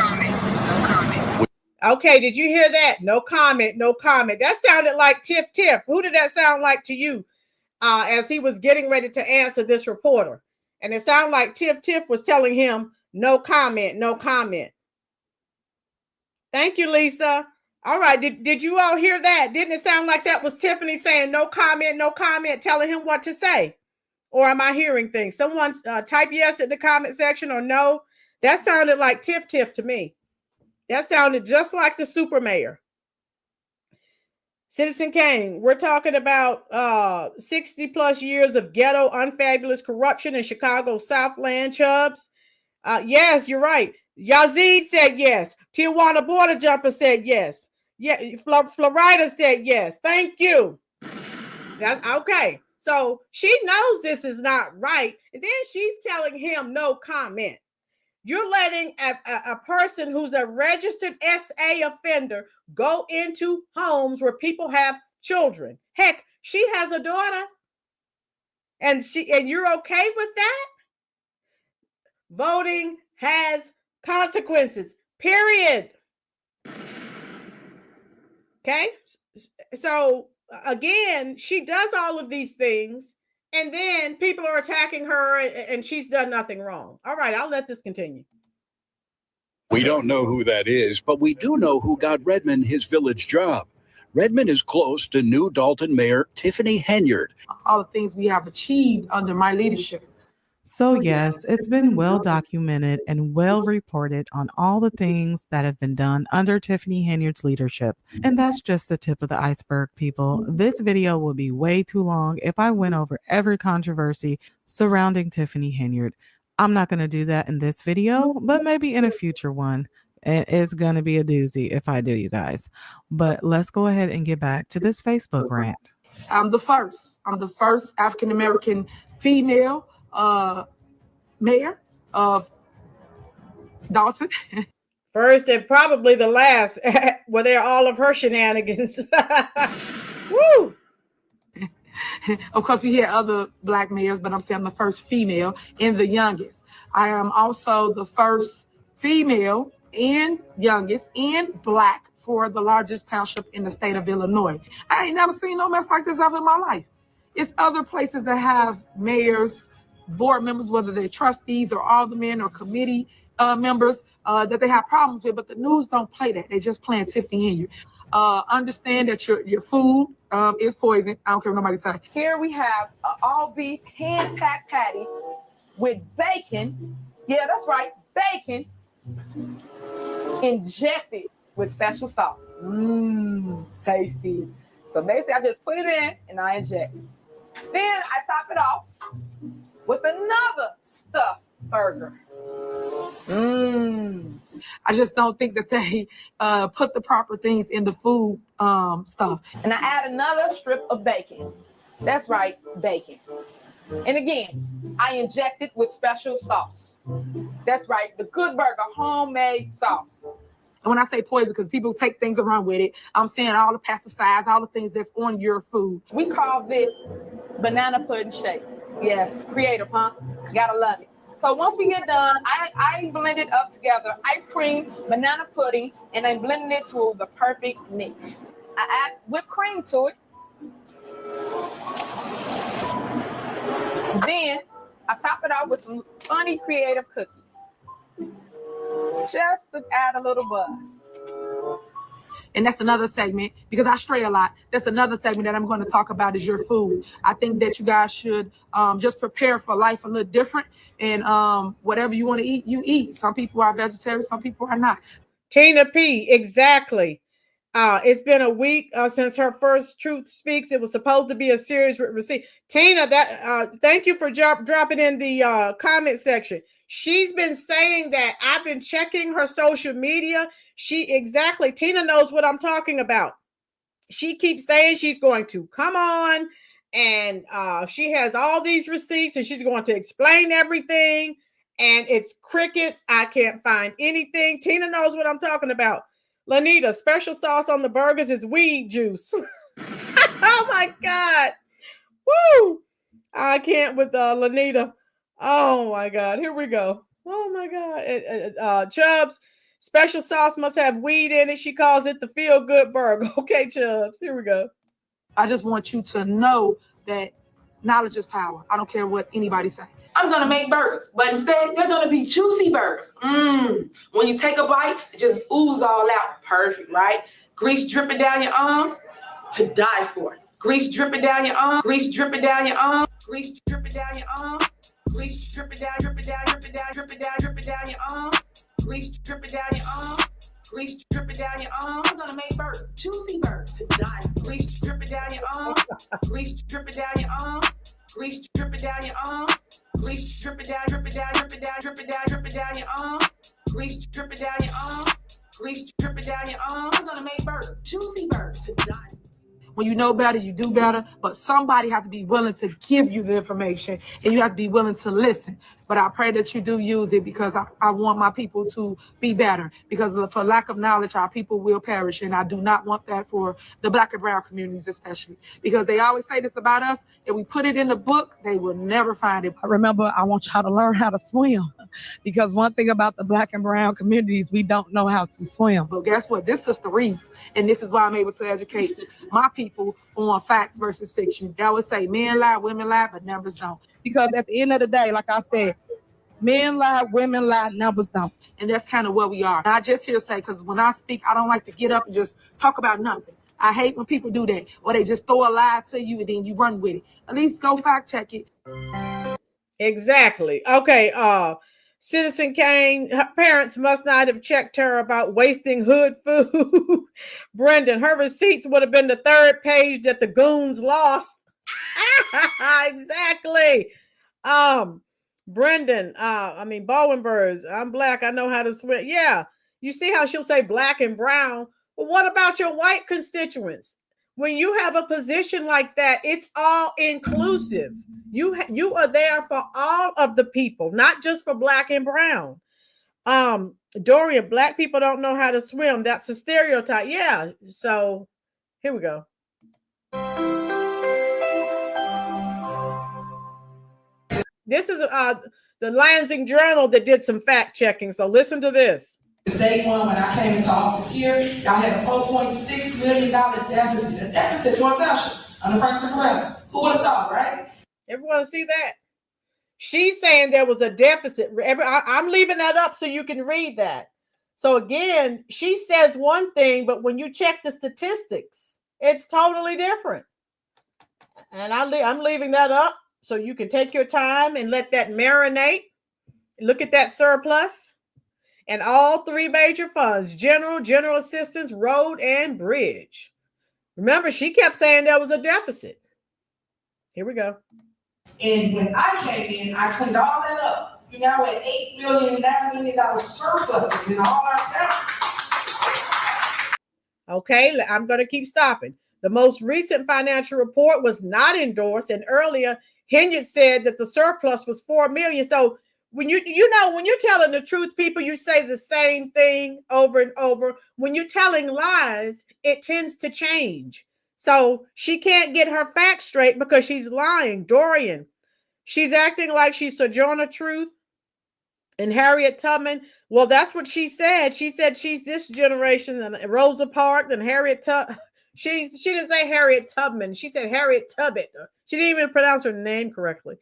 Okay, did you hear that? No comment, no comment. That sounded like Tiff. Who did that sound like to you as he was getting ready to answer this reporter? And it sounded like Tiff was telling him, no comment, no comment. Thank you, Lisa. All right, did you all hear that? Didn't it sound like that was Tiffany saying no comment, telling him what to say? Or am I hearing things? Someone type yes in the comment section or no. That sounded like Tiff to me. That sounded just like the super mayor. Citizen Kane, we're talking about 60 plus years of ghetto, unfabulous corruption in Chicago's Southland, Chubbs. Yes, you're right. Yazid said yes. Tijuana Border Jumper said yes. Yeah, Florida said yes. Thank you. That's okay. So she knows this is not right. And then she's telling him no comment. You're letting a person who's a registered SA offender go into homes where people have children. Heck, she has a daughter. And you're okay with that? Voting has consequences, period. Okay, so again, she does all of these things, and then people are attacking her, and she's done nothing wrong. All right, I'll let this continue. We don't know who that is, but we do know who got Redmond his village job. Redmond is close to new Dolton Mayor Tiffany Henyard. All the things we have achieved under my leadership. So, yes, it's been well documented and well reported on all the things that have been done under Tiffany Henyard's leadership. And that's just the tip of the iceberg, people. This video would be way too long if I went over every controversy surrounding Tiffany Henyard. I'm not going to do that in this video, but maybe in a future one. And it's going to be a doozy if I do, you guys. But let's go ahead and get back to this Facebook rant. I'm the first African-American female mayor of Dolton. First and probably the last. Were there all of her shenanigans? Woo! Of course, we had other Black mayors, but I'm saying I'm the first female and the youngest. I am also the first female and youngest and Black for the largest township in the state of Illinois. I ain't never seen no mess like this ever in my life. It's other places that have mayors, board members, whether they're trustees or aldermen or committee members that they have problems with, but the news don't play that. They just playing Tiffany Henyard. Understand that your food is poison. I don't care what nobody says. Here we have an all beef hand-packed patty with bacon. Yeah, that's right, bacon injected with special sauce. Tasty. So basically, I just put it in and I inject it. Then I top it off with another stuffed burger. I just don't think that they put the proper things in the food stuff. And I add another strip of bacon. That's right, bacon. And again, I inject it with special sauce. That's right, the Good Burger homemade sauce. And when I say poison, because people take things around with it, I'm saying all the pesticides, all the things that's on your food. We call this banana pudding shake. Yes, creative, huh? Gotta love it. So once we get done, I blend it up together, ice cream, banana pudding, and then blending it to the perfect mix. I add whipped cream to it. Then I top it off with some funny creative cookies. Just to add a little buzz. And that's another segment, because I stray a lot. That's another segment that I'm going to talk about is your food. I think that you guys should just prepare for life a little different. And whatever you want to eat, you eat. Some people are vegetarians, some people are not. Tina P, exactly. It's been a week since her first Truth Speaks. It was supposed to be a series with receipt. Tina, thank you for dropping in the comment section. She's been saying that. I've been checking her social media. Tina knows what I'm talking about. She keeps saying she's going to come on and she has all these receipts and she's going to explain everything. And it's crickets. I can't find anything. Tina knows what I'm talking about. Lanita, special sauce on the burgers is weed juice. Oh my God. Woo. I can't with Lanita. Oh my God. Here we go. Oh my God. Chubbs, special sauce must have weed in it. She calls it the feel good burger. Okay, Chubbs. Here we go. I just want you to know that knowledge is power. I don't care what anybody say. I'm gonna make burgers, but instead they're gonna be juicy burgers. When you take a bite, it just ooze all out. Perfect, right? Grease dripping down your arms, to die for. Grease dripping down your arms, grease dripping down your arms, grease dripping down your arms, grease dripping down, dripping down, dripping down, dripping down, dripping down your arms, grease dripping down your arms, grease dripping down your arms. I'm gonna make burgers, juicy burgers, to die. Grease dripping down your arms, grease dripping down your arms, grease dripping down your arms. Grease dripping down, dripping down, dripping down, dripping down, dripping down your arms. Grease dripping down your arms. Grease dripping down your arms. I'm gonna make burgers, juicy burgers, to die. When you know better, you do better. But somebody has to be willing to give you the information, and you have to be willing to listen. But I pray that you do use it, because I want my people to be better. Because for lack of knowledge, our people will perish. And I do not want that for the Black and brown communities especially. Because they always say this about us. If we put it in the book, they will never find it. Remember, I want y'all to learn how to swim. Because one thing about the Black and brown communities, we don't know how to swim. But guess what? This sister reads. And this is why I'm able to educate my people on facts versus fiction. They always say men lie, women lie, but numbers don't. Because at the end of the day, like I said, men lie, women lie, numbers don't. And that's kind of where we are. And I just here to say, because when I speak, I don't like to get up and just talk about nothing. I hate when people do that, or they just throw a lie to you and then you run with it. At least go fact check it. Exactly. Okay. Citizen Kane, her parents must not have checked her about wasting hood food. Brendan, her receipts would have been the third page that the goons lost. Exactly. Brendan, Bowenbergs, I'm black, I know how to swim. Yeah. You see how she'll say black and brown. Well, what about your white constituents? When you have a position like that, it's all inclusive. You are there for all of the people, not just for black and brown. Dorian, black people don't know how to swim. That's a stereotype. Yeah. So here we go. This is the Lansing Journal that did some fact checking. So listen to this. Day one, when I came into office here, y'all had a $4.6 million deficit. A deficit joint township under Frank Correll. Who would have thought, right? Everyone see that? She's saying there was a deficit. I'm leaving that up so you can read that. So again, she says one thing, but when you check the statistics, it's totally different. And I'm leaving that up so you can take your time and let that marinate. Look at that surplus. And all three major funds, general assistance, road, and bridge. Remember, she kept saying there was a deficit. Here we go. And when I came in, I cleaned all that up. You're now at $8 million, $9 million surpluses in all our towns. Okay, I'm going to keep stopping. The most recent financial report was not endorsed, and earlier, Henyard said that the surplus was $4 million. So when when you're telling the truth, people, you say the same thing over and over. When you're telling lies, it tends to change. So she can't get her facts straight because she's lying. Dorian, she's acting like she's Sojourner Truth and Harriet Tubman. Well, that's what she said. She said she's this generation, and Rosa Parks and Harriet Tubman. She didn't say Harriet Tubman. She said Harriet Tubman. She didn't even pronounce her name correctly.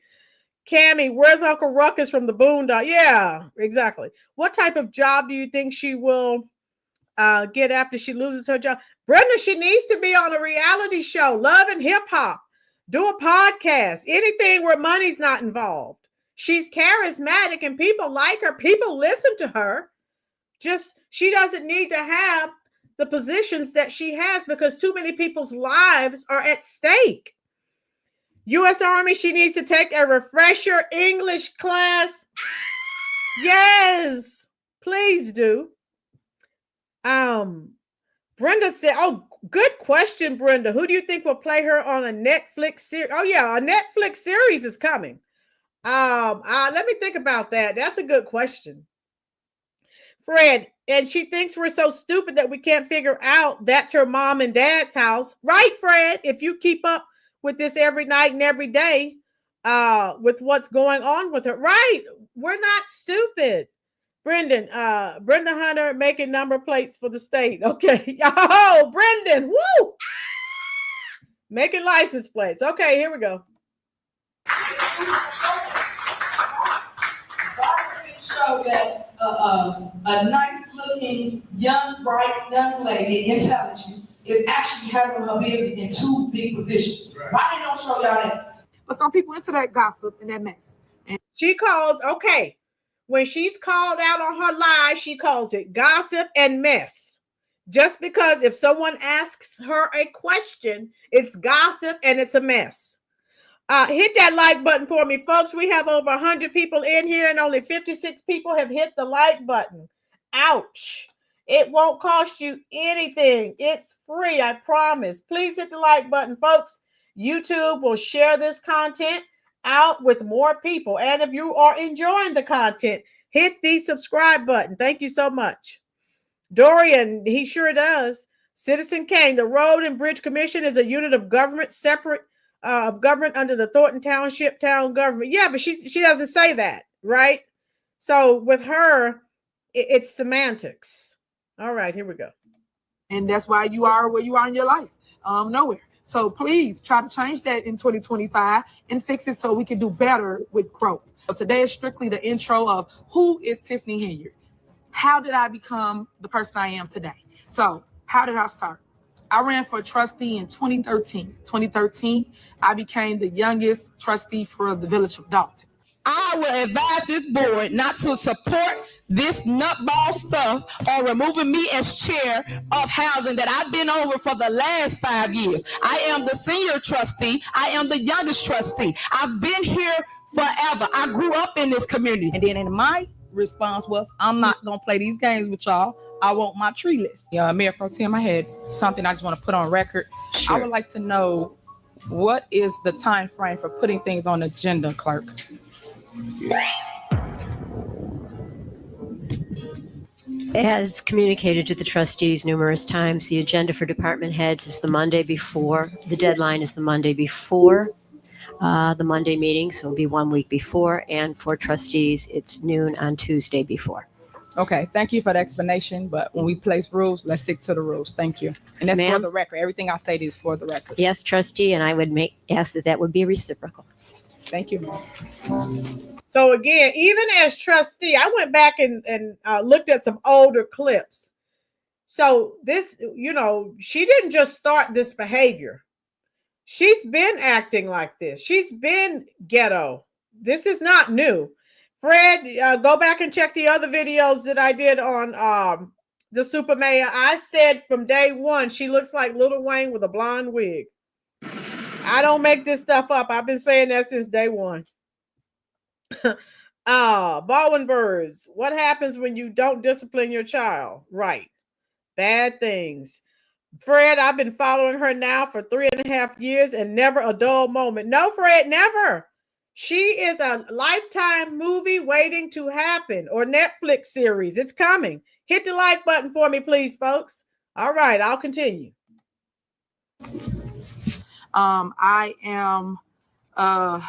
Cammy, where's Uncle Ruckus from the Boondock? Yeah, exactly. What type of job do you think she will get after she loses her job? Brenda, she needs to be on a reality show, Love and Hip Hop. Do a podcast, anything where money's not involved. She's charismatic and people like her. People listen to her. Just she doesn't need to have the positions that she has because too many people's lives are at stake. U.S. Army, she needs to take a refresher English class. Yes, please do. Brenda said, oh, good question, Brenda. Who do you think will play her on a Netflix series? Oh, yeah, a Netflix series is coming. Let me think about that. That's a good question. Fred, and she thinks we're so stupid that we can't figure out that's her mom and dad's house. Right, Fred? If you keep up with this every night and every day, with what's going on with her. Right. We're not stupid. Brendan, Brenda Hunter making number plates for the state. Okay. Oh, Brendan. Woo! Making license plates. Okay, here we go. Show that a nice looking, young, bright, young lady, intelligent, is actually having her business in two big positions. Right. Why they don't show y'all that? But some people into that gossip and that mess. And she calls, okay, when she's called out on her lies, she calls it gossip and mess. Just because if someone asks her a question, it's gossip and it's a mess. Hit that like button for me, folks. We have over 100 people in here and only 56 people have hit the like button. Ouch. It won't cost you anything. It's free, I promise. Please hit the like button, folks. YouTube will share this content out with more people. And if you are enjoying the content, hit the subscribe button. Thank you so much. Dorian, he sure does. Citizen Kane, the Road and Bridge Commission is a unit of government separate of government under the Thornton Township town government. Yeah, but she doesn't say that, right? So with her, it's semantics. All right, here we go. And that's why you are where you are in your life. Nowhere. So please try to change that in 2025 and fix it so we can do better with growth. So today is strictly the intro of who is Tiffany Henyard? How did I become the person I am today? So how did I start? I ran for trustee in 2013. 2013, I became the youngest trustee for the village of Dolton. I will advise this board not to support this nutball stuff or removing me as chair of housing that I've been over for the last 5 years. I am the senior trustee. I am the youngest trustee. I've been here forever. I grew up in this community. And then in my response was, I'm not going to play these games with y'all. I want my tree list. Mayor Pro Tem, I had something I just want to put on record. Sure. I would like to know, what is the time frame for putting things on the agenda, clerk? As communicated to the trustees numerous times, the agenda for department heads is the Monday before. The deadline is the Monday before the Monday meeting, so it'll be 1 week before. And for trustees, it's noon on Tuesday before. Okay, thank you for the explanation. But when we place rules, let's stick to the rules. Thank you. And that's for the record. Everything I stated is for the record. Yes, trustee, and I would ask that would be reciprocal. Thank you. So again, even as trustee, I went back and looked at some older clips. So this, she didn't just start this behavior. She's been acting like this. She's been ghetto. This is not new. Fred, go back and check the other videos that I did on the super mayor. I said from day one, she looks like Lil Wayne with a blonde wig. I don't make this stuff up. I've been saying that since day one. Baldwin Birds, what happens when you don't discipline your child? Right. Bad things. Fred, I've been following her now for 3.5 years and never a dull moment. No, Fred, never. She is a Lifetime movie waiting to happen, or Netflix series. It's coming. Hit the like button for me, please, folks. All right, I'll continue. I am, I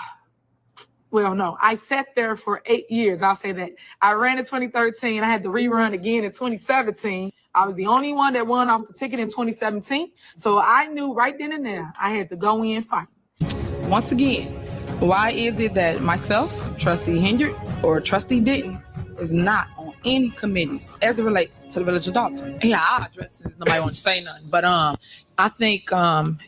sat there for 8 years. I'll say that. I ran in 2013. I had to rerun again in 2017. I was the only one that won off the ticket in 2017. So I knew right then and there I had to go in and fight. Once again, why is it that myself, Trustee Henyard, or Trustee Denton is not on any committees as it relates to the village of Dolton? Yeah, I'll address this if nobody wants to say nothing. But I think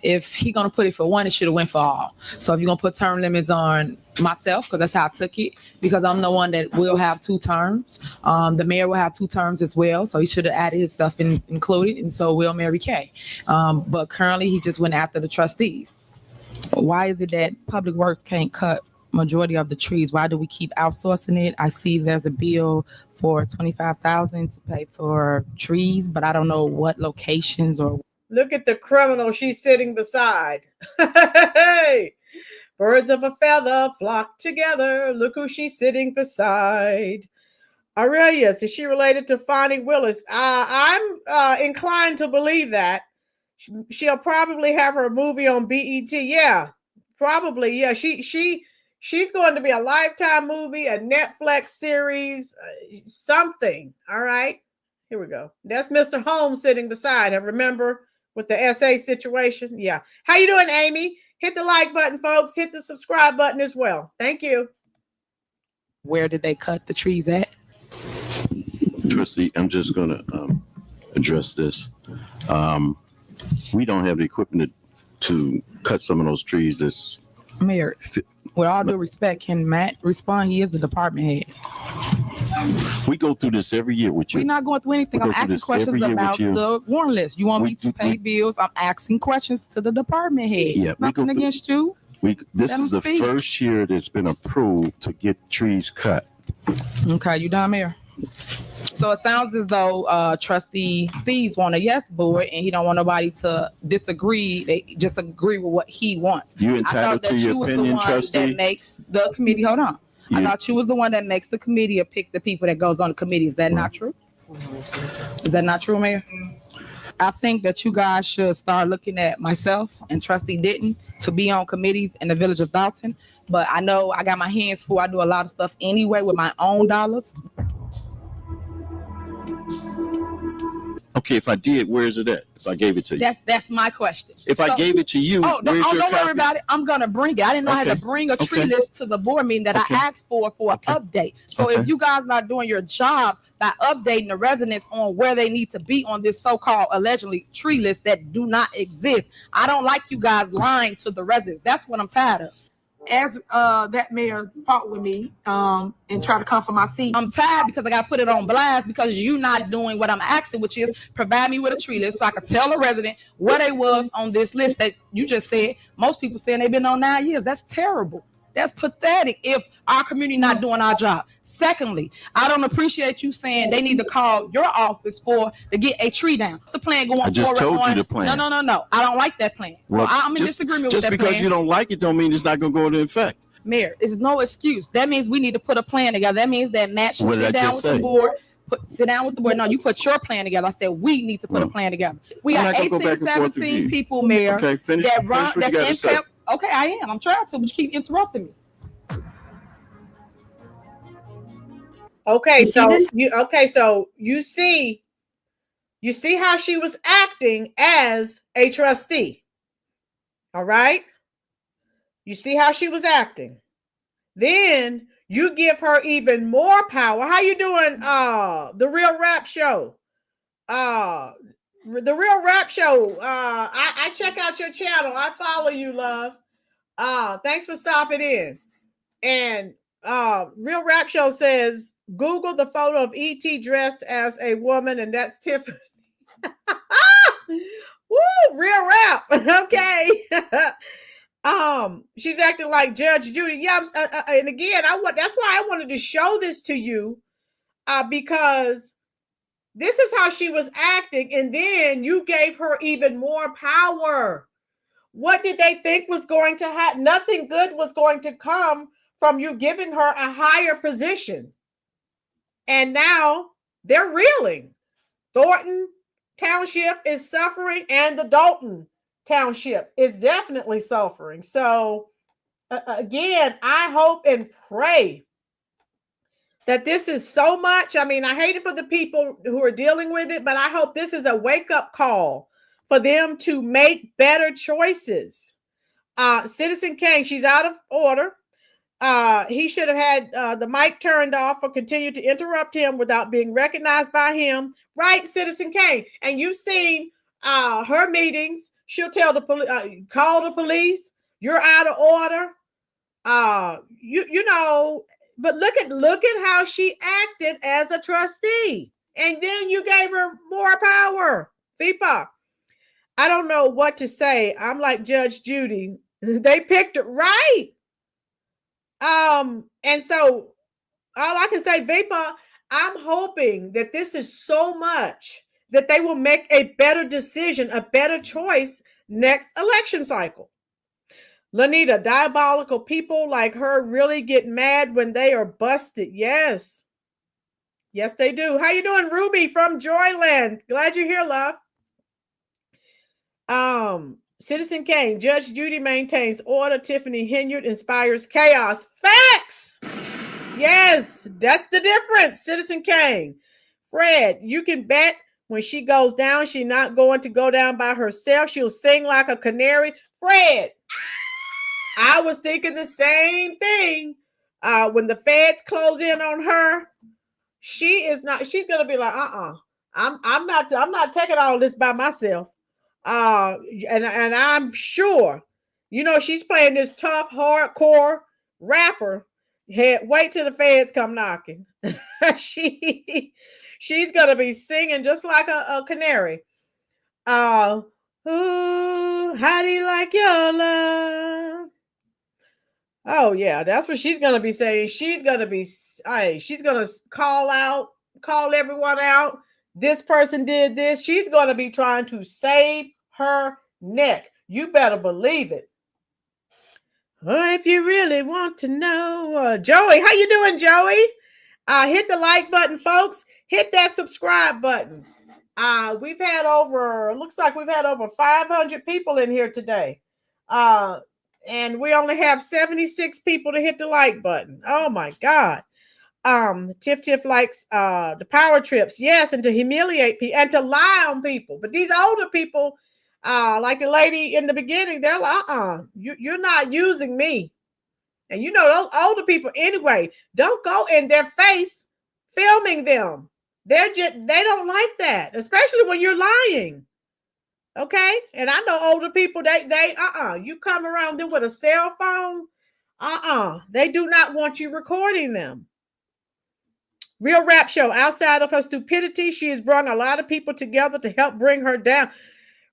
if he gonna put it for one, it should have went for all. So if you're gonna put term limits on myself, because that's how I took it, because I'm the one that will have 2 terms. The mayor will have 2 terms as well, so he should have added his stuff included, and so will Mary Kay. But currently, he just went after the trustees. Why is it that Public Works can't cut majority of the trees? Why do we keep outsourcing it? I see there's a bill for $25,000 to pay for trees, but I don't know what locations or. Look at the criminal she's sitting beside. Hey, birds of a feather flock together. Look who she's sitting beside. Aurelius, is she related to Fonnie Willis? I'm inclined to believe that. She'll probably have her movie on BET. Yeah, probably. Yeah, she's going to be a Lifetime movie, a Netflix series, something. All right, here we go. That's Mr. Holmes sitting beside her. Remember with the SA situation? Yeah. How you doing, Amy? Hit the like button, folks. Hit the subscribe button as well. Thank you. Where did they cut the trees at? Trustee, I'm just going to address this. We don't have the equipment to cut some of those trees. That's Mayor, with all due respect, can Matt respond? He is the department head. We go through this every year with you. We're not going through anything. I'm asking questions about the warrant list. You want me to pay bills? I'm asking questions to the department head. Yeah, nothing against you. This is the first year that's been approved to get trees cut. Okay, you done, Mayor? So it sounds as though Trustee Steve's want a yes board, and he don't want nobody to disagree. They just agree with what he wants. You entitled to your opinion, Trustee? That makes the committee. Hold on. I thought you was the one that makes the committee or pick the people that goes on the committee. Is that not true? Is that not true, Mayor? I think that you guys should start looking at myself and Trustee Denton to be on committees in the village of Dolton. But I know I got my hands full. I do a lot of stuff anyway with my own dollars. Okay, if I did, where is it at? If I gave it to you? That's my question. If I gave it to you, don't worry about it. I'm gonna bring it. I didn't know I had to bring a tree list to the board meeting that I asked for an update. So if you guys not doing your job by updating the residents on where they need to be on this so-called allegedly tree list that do not exist, I don't like you guys lying to the residents. That's what I'm tired of. as that mayor fought with me and tried to come for my seat, I'm tired because I got to put it on blast because you not doing what I'm asking, which is provide me with a tree list so I can tell a resident where they was on this list that you just said. Most people saying they've been on 9 years. That's terrible. That's pathetic if our community not doing our job. Secondly, I don't appreciate you saying they need to call your office to get a tree down. What's the plan going forward? I just told you the plan. No. I don't like that plan. Well, so I'm in disagreement with that plan. Just because you don't like it don't mean it's not going to go into effect. Mayor, it's no excuse. That means we need to put a plan together. That means that Matt should sit down with the board. Sit down with the board. No, you put your plan together. I said we need to put a plan together. We got 18, 17 people, Mayor, okay, finish what you got to say. Okay, I am. I'm trying to, but you keep interrupting me. Okay, so you see how she was acting as a trustee. All right? You see how she was acting. Then you give her even more power. How you doing? The Real Rap Show. The Real Rap Show. I check out your channel. I follow you, love. Thanks for stopping in. And Real Rap Show says, Google the photo of E.T. dressed as a woman, and that's Tiffany. Woo, real rap. Okay. She's acting like Judge Judy. Yeah, and again, that's why I wanted to show this to you, because this is how she was acting, and then you gave her even more power. What did they think was going to happen? Nothing good was going to come from you giving her a higher position. And now they're reeling. Thornton Township is suffering, and the Dolton Township is definitely suffering. So again, I hope and pray that this is so much. I mean, I hate it for the people who are dealing with it, but I hope this is a wake-up call for them to make better choices. Citizen Kane, she's out of order. He should have had the mic turned off or continued to interrupt him without being recognized by him. Right, Citizen Kane? And you've seen her meetings. She'll tell the police, call the police. You're out of order. You know, but look at how she acted as a trustee. And then you gave her more power. FIPA. I don't know what to say. I'm like Judge Judy. They picked it right. And so all I can say, Vapor, I'm hoping that this is so much that they will make a better decision, a better choice next election cycle. Lanita, diabolical people like her really get mad when they are busted. Yes. Yes, they do. How you doing, Ruby from Joyland? Glad you're here, love. Citizen Kane, Judge Judy maintains order. Tiffany Henyard inspires chaos. Facts. Yes, that's the difference, Citizen Kane. Fred, you can bet when she goes down, she's not going to go down by herself. She'll sing like a canary. Fred, I was thinking the same thing. When the feds close in on her, she's gonna be like, I'm not taking all this by myself. And I'm sure, you know, she's playing this tough, hardcore rapper. Wait till the feds come knocking. She's gonna be singing just like a canary. Ooh, how do you like your love? Oh yeah, that's what she's gonna be saying. She's gonna call everyone out. This person did this. She's gonna be trying to save her neck. You better believe it. If you really want to know, Joey, how you doing, Joey? Hit the like button, folks. Hit that subscribe button. Looks like we've had over 500 people in here today. And we only have 76 people to hit the like button. Oh my God. Tiff likes the power trips. Yes, and to humiliate people and to lie on people. But these older people, like the lady in the beginning, they're like, you're not using me. And you know, those older people anyway, don't go in their face filming them. They don't like that, especially when you're lying. Okay. And I know older people, you come around them with a cell phone. They do not want you recording them. Real Rap Show. Outside of her stupidity, she has brought a lot of people together to help bring her down.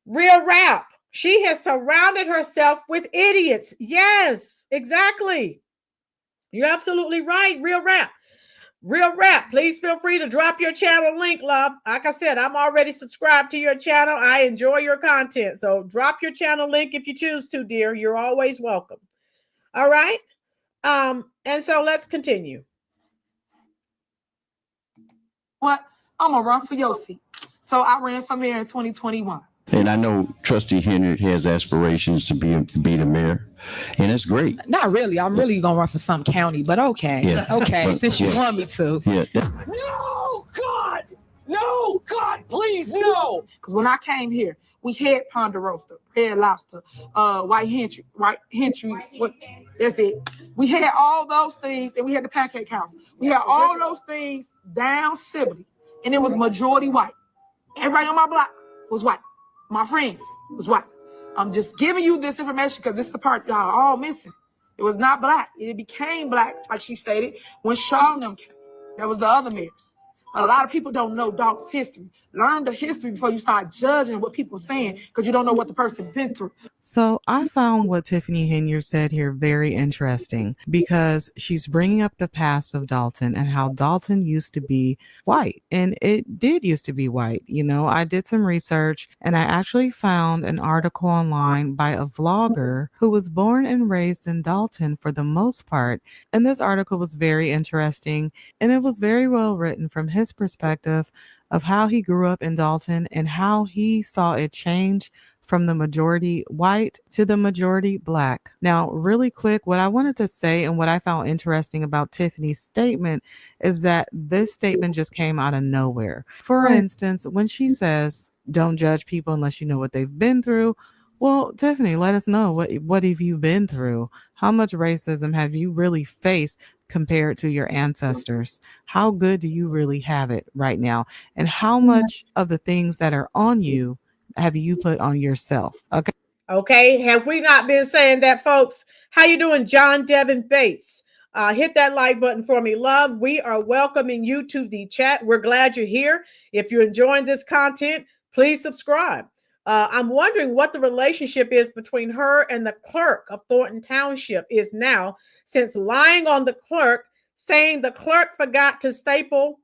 Real Rap. She has surrounded herself with idiots. Yes, exactly. You're absolutely right. Real Rap. Real Rap. Please feel free to drop your channel link, love. Like I said, I'm already subscribed to your channel. I enjoy your content. So drop your channel link if you choose to, dear. You're always welcome. All right. And so let's continue. What? I'm gonna run for your seat. So I ran for mayor in 2021. And I know Trustee Henyard has aspirations to be the mayor, and it's great. Not really. I'm really gonna run for some county, but okay. Yeah. Okay, But- since you yeah. want me to. Yeah. No, God! No, God, please, no! Because when I came here, we had Ponderosa, Red Lobster, White Hentry, what? That's it. We had all those things, and we had the Pancake House. We had all those things down Sibley, and it was majority white. Everybody on my block was white. My friends was white. I'm just giving you this information because this is the part y'all are all missing. It was not black. It became black, like she stated, when Shaw and them came. That was the other mayors. A lot of people don't know Dalton's history. Learn the history before you start judging what people are saying because you don't know what the person been through. So I found what Tiffany Henyard said here very interesting because she's bringing up the past of Dolton and how Dolton used to be white. And it did used to be white. You know, I did some research and I actually found an article online by a vlogger who was born and raised in Dolton for the most part. And this article was very interesting and it was very well written from his perspective of how he grew up in Dolton and how he saw it change from the majority white to the majority black. Now, really quick, what I wanted to say and what I found interesting about Tiffany's statement is that this statement just came out of nowhere. For instance, when she says, don't judge people unless you know what they've been through. Well, Tiffany, let us know what have you been through? How much racism have you really faced compared to your ancestors? How good do you really have it right now? And how much of the things that are on you have you put on yourself? Okay. Have we not been saying that, folks? How you doing, John Devin Bates? Hit that like button for me, love. We are welcoming you to the chat. We're glad you're here. If you're enjoying this content, please subscribe. I'm wondering what the relationship is between her and the clerk of Thornton Township is now, since lying on the clerk, saying the clerk forgot to staple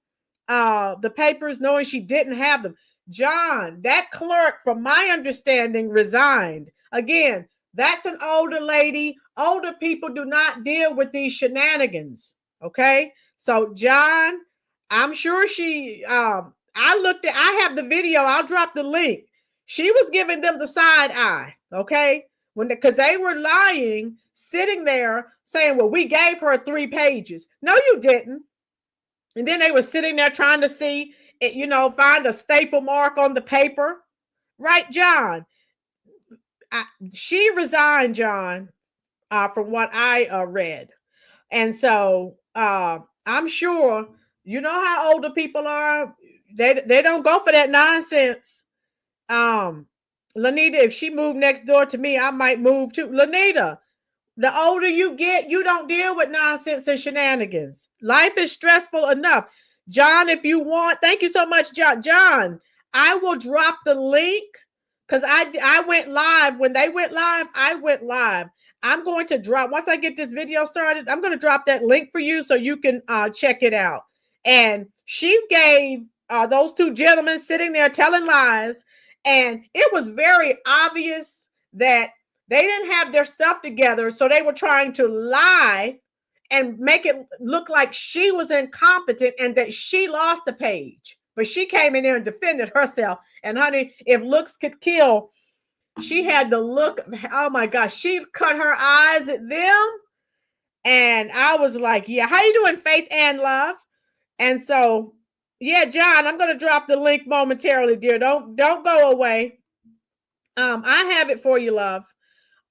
the papers, knowing she didn't have them. John, that clerk, from my understanding, resigned. Again, that's an older lady. Older people do not deal with these shenanigans. Okay. So, John, I'm sure she, I have the video. I'll drop the link. She was giving them the side eye. Okay. Because they were lying, sitting there saying, well, we gave her 3 pages. No, you didn't. And then they were sitting there trying to see, find a staple mark on the paper. Right, John? She resigned, John, from what I read. And so I'm sure, you know how older people are. They don't go for that nonsense. Lanita, if she moved next door to me, I might move too. Lanita, the older you get, you don't deal with nonsense and shenanigans. Life is stressful enough. John, if you want, thank you so much, John. John, I will drop the link because I went live. When they went live, I went live. I'm going to drop, once I get this video started, I'm going to drop that link for you so you can check it out. And she gave those 2 gentlemen sitting there telling lies. And it was very obvious that they didn't have their stuff together. So they were trying to lie and make it look like she was incompetent and that she lost a page. But she came in there and defended herself. And honey, if looks could kill, she had the look. Oh my gosh, she cut her eyes at them. And I was like, yeah, how you doing, Faith and Love? And so, yeah, John, I'm going to drop the link momentarily, dear. Don't go away. I have it for you, love.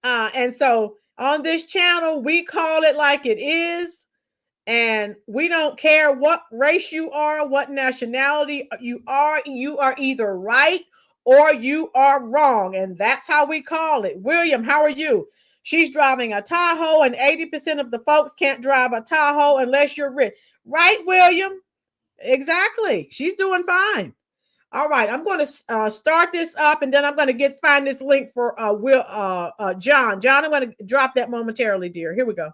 And so on this channel, we call it like it is. And we don't care what race you are, what nationality you are either right or you are wrong. And that's how we call it. William, how are you? She's driving a Tahoe, and 80% of the folks can't drive a Tahoe unless you're rich. Right, William? Exactly. She's doing fine. All right, I'm going to start this up, and then I'm going to find this link for John. John, I'm going to drop that momentarily, dear. Here we go.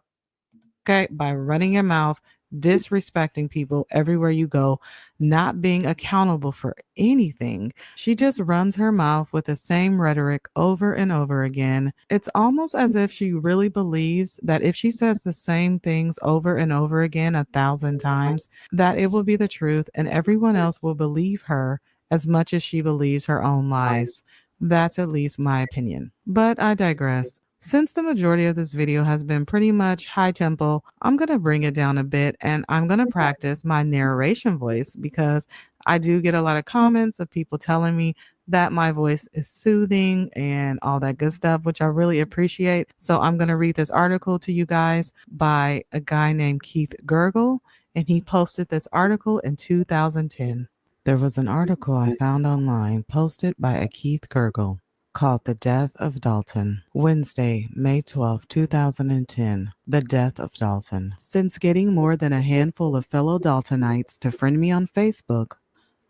Okay, by running your mouth, disrespecting people everywhere you go, not being accountable for anything. She just runs her mouth with the same rhetoric over and over again. It's almost as if she really believes that if she says the same things over and over again 1,000 times, that it will be the truth and everyone else will believe her as much as she believes her own lies. That's at least my opinion. But I digress. Since the majority of this video has been pretty much high tempo, I'm going to bring it down a bit and I'm going to practice my narration voice because I do get a lot of comments of people telling me that my voice is soothing and all that good stuff, which I really appreciate. So I'm going to read this article to you guys by a guy named Keith Gurgle, and he posted this article in 2010. There was an article I found online posted by a Keith Gurgle called The Death of Dolton. Wednesday, May 12, 2010. The Death of Dolton. Since getting more than a handful of fellow Doltonites to friend me on Facebook,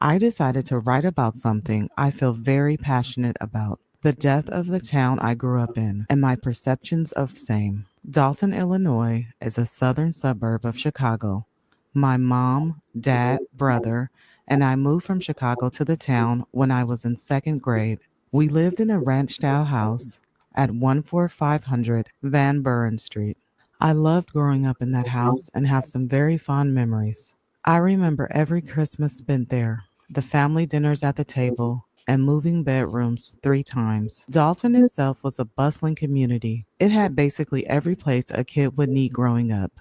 I decided to write about something I feel very passionate about. The death of the town I grew up in and my perceptions of same. Dolton, Illinois is a southern suburb of Chicago. My mom, dad, brother, and I moved from Chicago to the town when I was in second grade. We lived in a ranch-style house at 14500 Van Buren Street. I loved growing up in that house and have some very fond memories. I remember every Christmas spent there, the family dinners at the table, and moving bedrooms 3 times. Dolton itself was a bustling community. It had basically every place a kid would need growing up.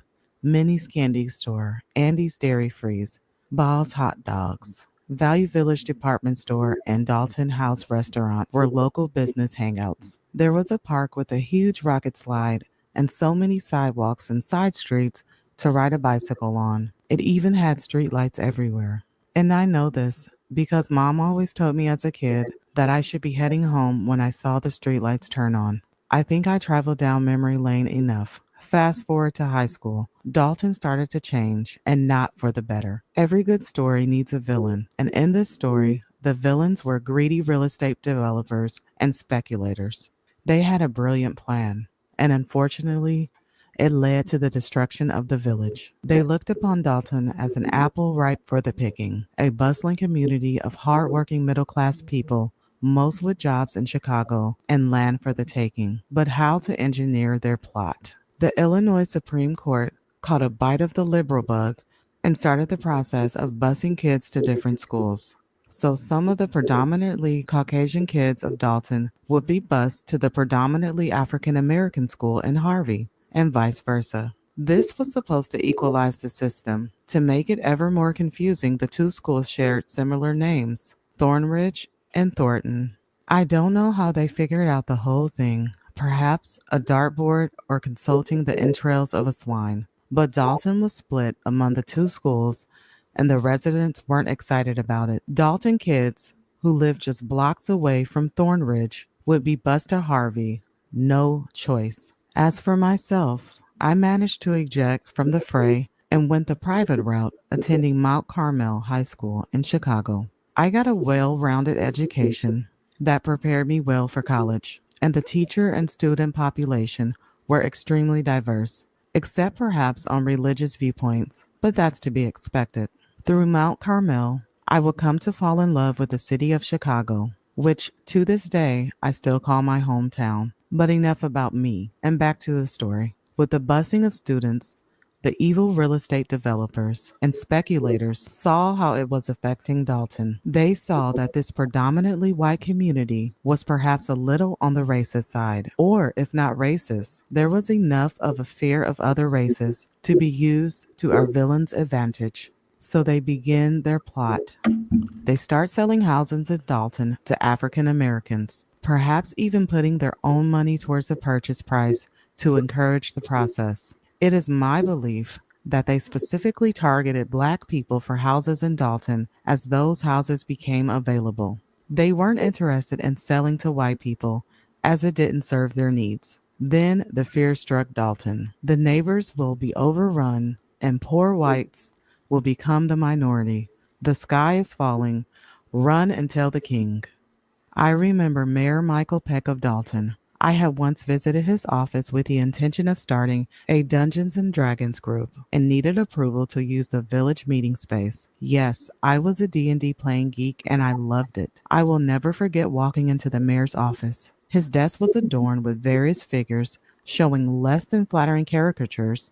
Minnie's Candy Store, Andy's Dairy Freeze, Ball's Hot Dogs, Value Village Department Store, and Dolton House Restaurant were local business hangouts. There was a park with a huge rocket slide and so many sidewalks and side streets to ride a bicycle on. It even had streetlights everywhere. And I know this because Mom always told me as a kid that I should be heading home when I saw the streetlights turn on. I think I traveled down memory lane enough. Fast forward to high school. Dolton started to change, and not for the better. Every good story needs a villain, and in this story, the villains were greedy real estate developers and speculators. They had a brilliant plan, and unfortunately, it led to the destruction of the village. They looked upon Dolton as an apple ripe for the picking, a bustling community of hardworking middle-class people, most with jobs in Chicago, and land for the taking. But how to engineer their plot? The Illinois Supreme Court caught a bite of the liberal bug and started the process of busing kids to different schools. So some of the predominantly Caucasian kids of Dolton would be bused to the predominantly African American school in Harvey, and vice versa. This was supposed to equalize the system. To make it ever more confusing, the 2 schools shared similar names, Thornridge and Thornton. I don't know how they figured out the whole thing. Perhaps a dartboard or consulting the entrails of a swine. But Dolton was split among the 2 schools, and the residents weren't excited about it. Dolton kids who lived just blocks away from Thornridge would be bused to Harvey. No choice. As for myself, I managed to eject from the fray and went the private route, attending Mount Carmel High School in Chicago. I got a well-rounded education that prepared me well for college. And the teacher and student population were extremely diverse, except perhaps on religious viewpoints, but that's to be expected. Through Mount Carmel, I would come to fall in love with the city of Chicago, which to this day I still call my hometown. But enough about me, and back to the story. With the busing of students, the evil real estate developers and speculators saw how it was affecting Dolton. They saw that this predominantly white community was perhaps a little on the racist side, or if not racist, there was enough of a fear of other races to be used to our villain's advantage. So they begin their plot. They start selling houses in Dolton to African Americans, perhaps even putting their own money towards the purchase price to encourage the process. It is my belief that they specifically targeted Black people for houses in Dolton as those houses became available. They weren't interested in selling to white people as it didn't serve their needs. Then the fear struck Dolton. The neighbors will be overrun, and poor whites will become the minority. The sky is falling. Run and tell the king. I remember Mayor Michael Peck of Dolton. I had once visited his office with the intention of starting a Dungeons and Dragons group and needed approval to use the village meeting space. Yes, I was a D&D playing geek and I loved it. I will never forget walking into the mayor's office. His desk was adorned with various figures showing less than flattering caricatures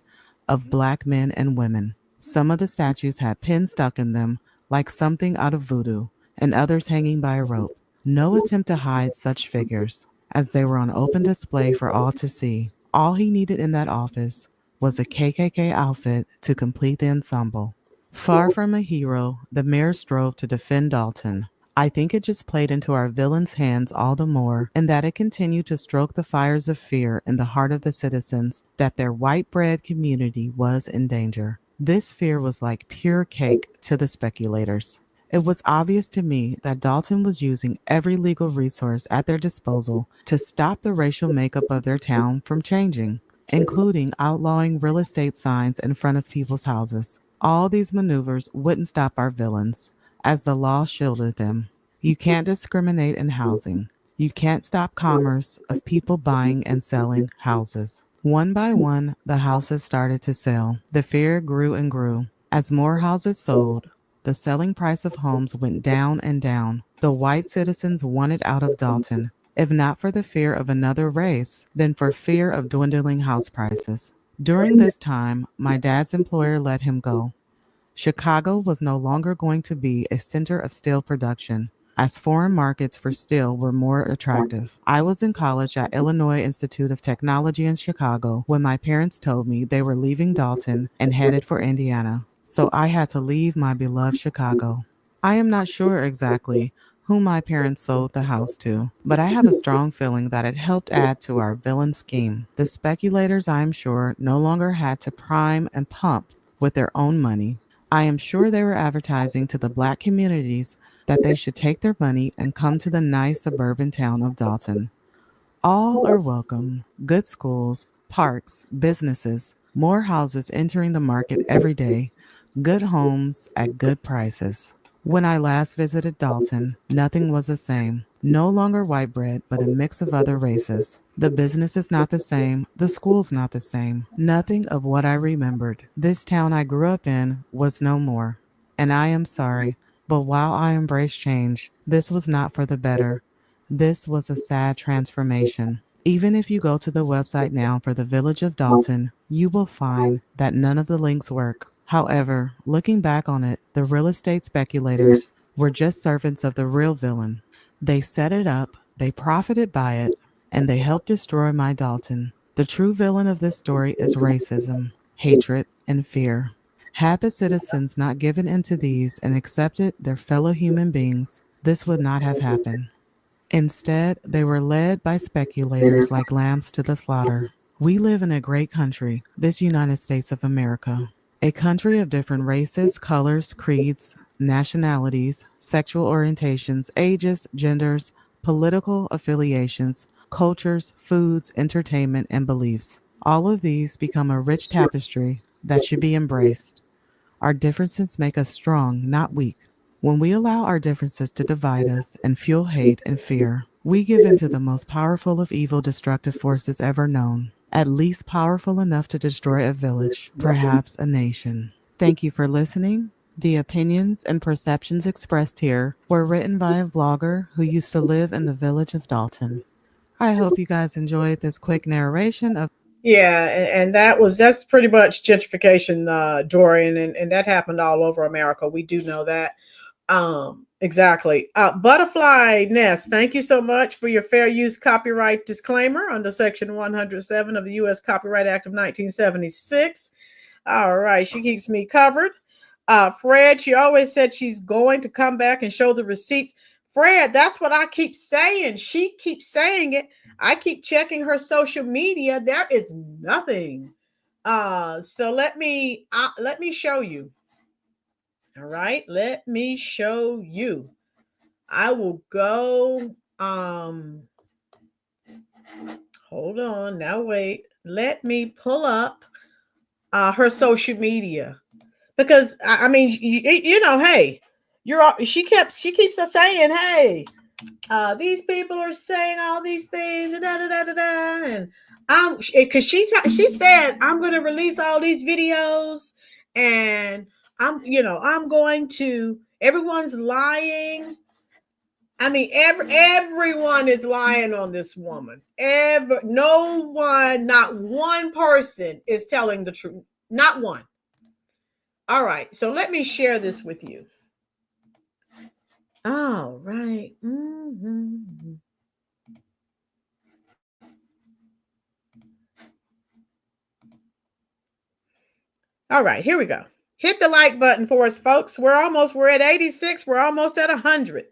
of black men and women. Some of the statues had pins stuck in them like something out of voodoo, and others hanging by a rope. No attempt to hide such figures, as they were on open display for all to see. All he needed in that office was a KKK outfit to complete the ensemble. Far from a hero, the mayor strove to defend Dolton. I think it just played into our villain's hands all the more, in that it continued to stoke the fires of fear in the heart of the citizens that their white bread community was in danger. This fear was like pure cake to the speculators. It was obvious to me that Dolton was using every legal resource at their disposal to stop the racial makeup of their town from changing, including outlawing real estate signs in front of people's houses. All these maneuvers wouldn't stop our villains, as the law shielded them. You can't discriminate in housing. You can't stop commerce of people buying and selling houses. One by one, the houses started to sell. The fear grew and grew. As more houses sold, the selling price of homes went down and down. The white citizens wanted out of Dolton, if not for the fear of another race, then for fear of dwindling house prices. During this time, my dad's employer let him go. Chicago was no longer going to be a center of steel production, as foreign markets for steel were more attractive. I was in college at Illinois Institute of Technology in Chicago when my parents told me they were leaving Dolton and headed for Indiana. So I had to leave my beloved Chicago. I am not sure exactly who my parents sold the house to, but I have a strong feeling that it helped add to our villain scheme. The speculators, I am sure, no longer had to prime and pump with their own money. I am sure they were advertising to the black communities that they should take their money and come to the nice suburban town of Dolton. All are welcome. Good schools, parks, businesses, more houses entering the market every day, good homes at good prices. When I last visited Dolton, nothing was the same. No longer white bread, but a mix of other races. The business is not the same. The school's not the same. Nothing of what I remembered. This town I grew up in was no more. And I am sorry, but while I embrace change, this was not for the better. This was a sad transformation. Even if you go to the website now for the Village of Dolton, you will find that none of the links work. However, looking back on it, the real estate speculators were just servants of the real villain. They set it up, they profited by it, and they helped destroy my Dolton. The true villain of this story is racism, hatred, and fear. Had the citizens not given into these and accepted their fellow human beings, this would not have happened. Instead, they were led by speculators like lambs to the slaughter. We live in a great country, this United States of America. A country of different races, colors, creeds, nationalities, sexual orientations, ages, genders, political affiliations, cultures, foods, entertainment, and beliefs. All of these become a rich tapestry that should be embraced. Our differences make us strong, not weak. When we allow our differences to divide us and fuel hate and fear, we give in to the most powerful of evil destructive forces ever known, at least powerful enough to destroy a village, perhaps a nation. Thank you for listening. The opinions and perceptions expressed here were written by a vlogger who used to live in the village of Dolton. I hope you guys enjoyed this quick narration of Yeah, and that's pretty much gentrification, Dorian, and that happened all over America. We do know that. Exactly. Butterfly Nest, thank you so much for your fair use copyright disclaimer under Section 107 of the U.S. Copyright Act of 1976. All right, she keeps me covered. Fred, she always said she's going to come back and show the receipts. Fred, that's what I keep saying. She keeps saying it. I keep checking her social media. There is nothing. So let me show you. All right, let me show you. I will go. hold on. Now wait. Let me pull up her social media. Because I mean, you know, hey, she keeps us saying, hey, these people are saying all these things, and because she said I'm going to release all these videos, and I'm going to. Everyone's lying. I mean, everyone is lying on this woman. No one, not one person is telling the truth. Not one. All right, so let me share this with you. All right. Mm-hmm. All right, here we go. Hit the like button for us, folks. We're at 86. We're almost at 100.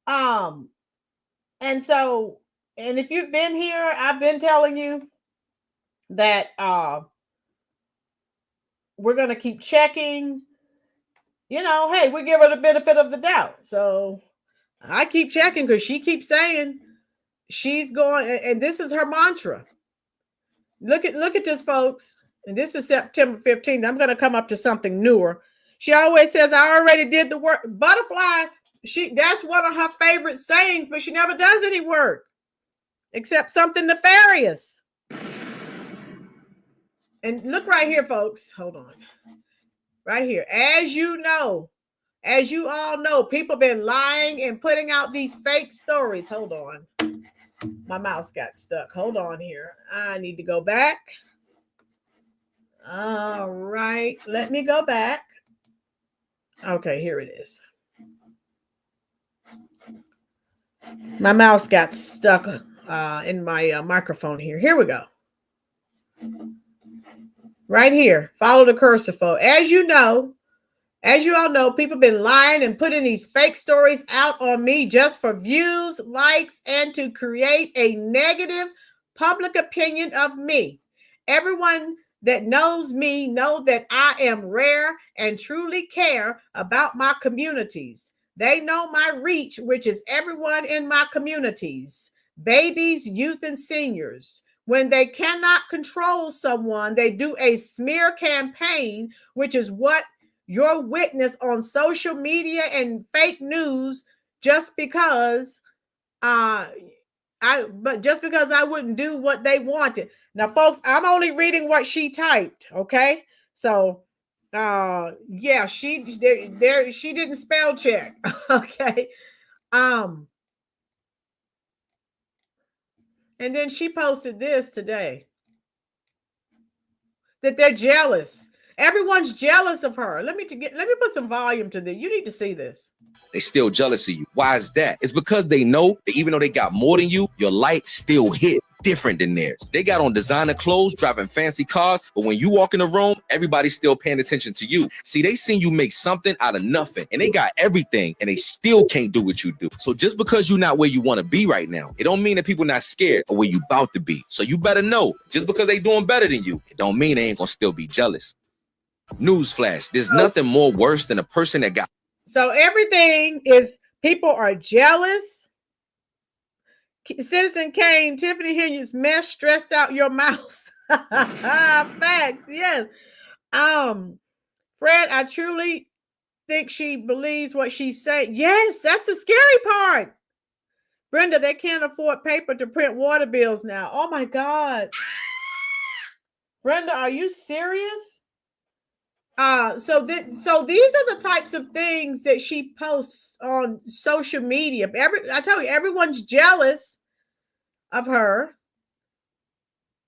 And if you've been here, I've been telling you that we're going to keep checking. You know, hey, we give her the benefit of the doubt. So I keep checking because she keeps saying she's going, and this is her mantra. Look at this, folks. And this is September 15th. I'm going to come up to something newer. She always says, I already did the work. Butterfly, that's one of her favorite sayings, but she never does any work except something nefarious. And look right here, folks. Hold on. Right here. As you all know, people been lying and putting out these fake stories. Hold on. My mouse got stuck. Hold on here. I need to go back. All right. Let me go back. Okay, here it is. My mouse got stuck in my microphone here. Here we go. Right here. Follow the cursor, folks. As you all know, people been lying and putting these fake stories out on me just for views, likes, and to create a negative public opinion of me. Everyone that knows me know that I am rare and truly care about my communities. They know my reach, which is everyone in my communities, babies, youth, and seniors. When they cannot control someone, they do a smear campaign, which is what your witness on social media and fake news, just because I wouldn't do what they wanted. Now, folks, I'm only reading what she typed. Okay. So, yeah, she didn't spell check. Okay. And then she posted this today that they're jealous. Everyone's jealous of her. Let me put some volume to this. You need to see this. They still jealous of you. Why is that? It's because they know that even though they got more than you, your light still hit different than theirs. They got on designer clothes, driving fancy cars, but when you walk in the room, everybody's still paying attention to you. See, they seen you make something out of nothing, and they got everything, and they still can't do what you do. So just because you're not where you want to be right now, it don't mean that people not scared of where you about to be. So you better know, just because they doing better than you, it don't mean they ain't gonna still be jealous. Newsflash, there's nothing more worse than a person that got. So everything is, people are jealous. Citizen Kane, Tiffany Henyard's mess stressed out your mouse. Facts, yes. Fred, I truly think she believes what she's saying. Yes, that's the scary part. Brenda, they can't afford paper to print water bills now. Oh my God. Brenda, are you serious? So these are the types of things that she posts on social media. I tell you, everyone's jealous of her.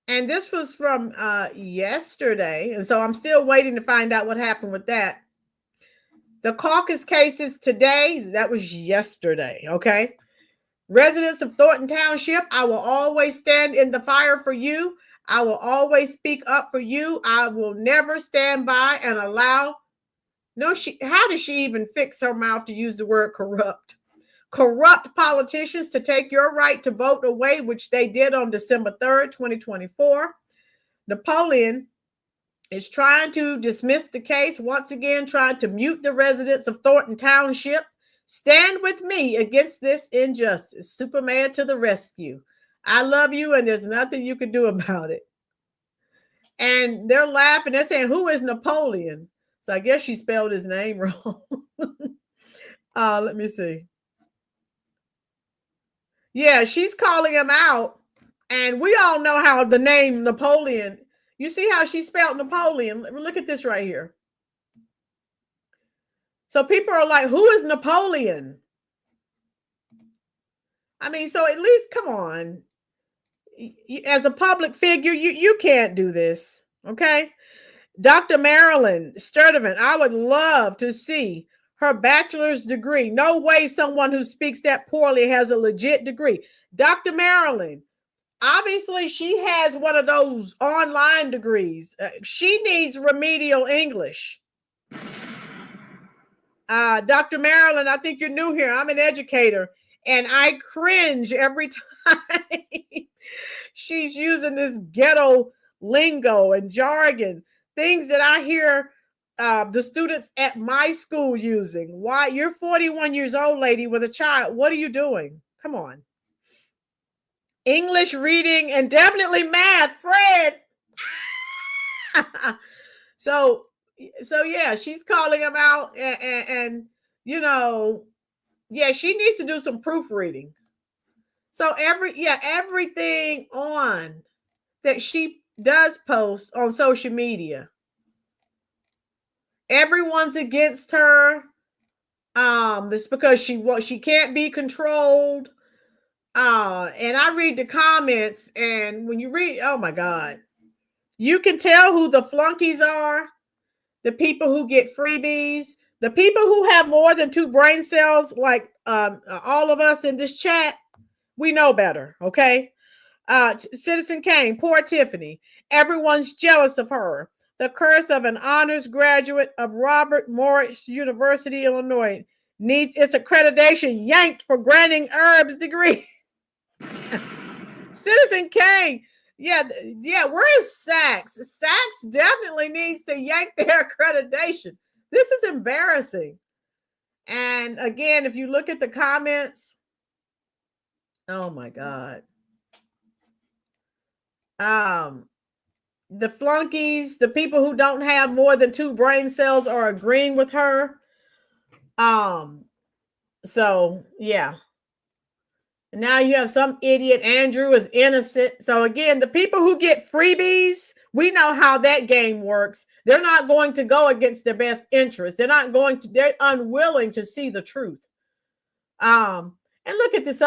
And this was from yesterday. And so I'm still waiting to find out what happened with that. The caucus cases today, that was yesterday, okay? Residents of Thornton Township, I will always stand in the fire for you. I will always speak up for you. I will never stand by and allow. How does she even fix her mouth to use the word corrupt? Corrupt politicians to take your right to vote away, which they did on December 3rd, 2024. Napoleon is trying to dismiss the case, once again, trying to mute the residents of Thornton Township. Stand with me against this injustice. Superman to the rescue. I love you, and there's nothing you can do about it. And they're laughing. They're saying, who is Napoleon? So I guess she spelled his name wrong. Let me see. Yeah, she's calling him out. And we all know how the name Napoleon, you see how she spelled Napoleon? Look at this right here. So people are like, who is Napoleon? I mean, so at least, come on. As a public figure, you can't do this, okay? Dr. Marilyn Sturdivant, I would love to see her bachelor's degree. No way someone who speaks that poorly has a legit degree. Dr. Marilyn, obviously she has one of those online degrees. She needs remedial English. Dr. Marilyn, I think you're new here. I'm an educator, and I cringe every time she's using this ghetto lingo and jargon, things that I hear the students at my school using. Why? You're 41 years old, lady, with a child. What are you doing? Come on. English, reading, and definitely math, Fred. So yeah, she's calling him out, and you know, yeah, she needs to do some proofreading. So everything on that she does post on social media, everyone's against her. It's because she can't be controlled. And I read the comments, and when you read, oh my God, you can tell who the flunkies are, the people who get freebies, the people who have more than 2 brain cells, like all of us in this chat. We know better, okay? Citizen Kane, poor Tiffany. Everyone's jealous of her. The curse of an honors graduate of Robert Morris University, Illinois, needs its accreditation yanked for granting herbs degree. Citizen Kane, yeah. Where is Sachs? Sachs definitely needs to yank their accreditation. This is embarrassing. And again, if you look at the comments, oh my God. The flunkies, the people who don't have more than 2 brain cells are agreeing with her. So yeah. Now you have some idiot, Andrew is innocent. So again, the people who get freebies, we know how that game works. They're not going to go against their best interest. They're unwilling to see the truth. And look at this.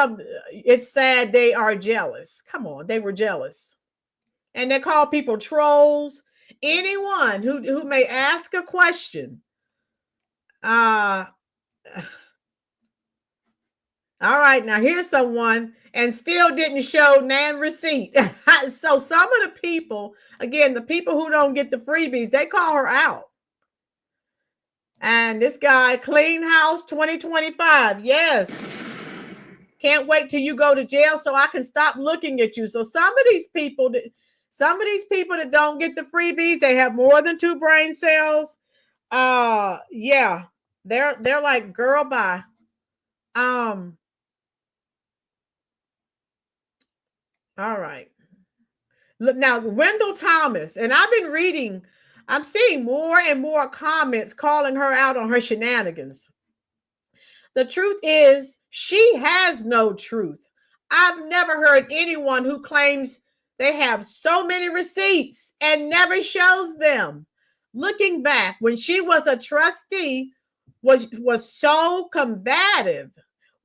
It's sad they are jealous. Come on, they were jealous. And they call people trolls. Anyone who may ask a question. All right, now here's someone and still didn't show nan receipt. So some of the people, again, the people who don't get the freebies, they call her out. And this guy, Clean House 2025, yes. Can't wait till you go to jail so I can stop looking at you. So some of these people that don't get the freebies, they have more than 2 brain cells. Yeah, they're like, girl, bye. All right. Look now, Wendell Thomas, and I've been reading, I'm seeing more and more comments calling her out on her shenanigans. The truth is, she has no truth. I've never heard anyone who claims they have so many receipts and never shows them. Looking back, when she was a trustee, was so combative.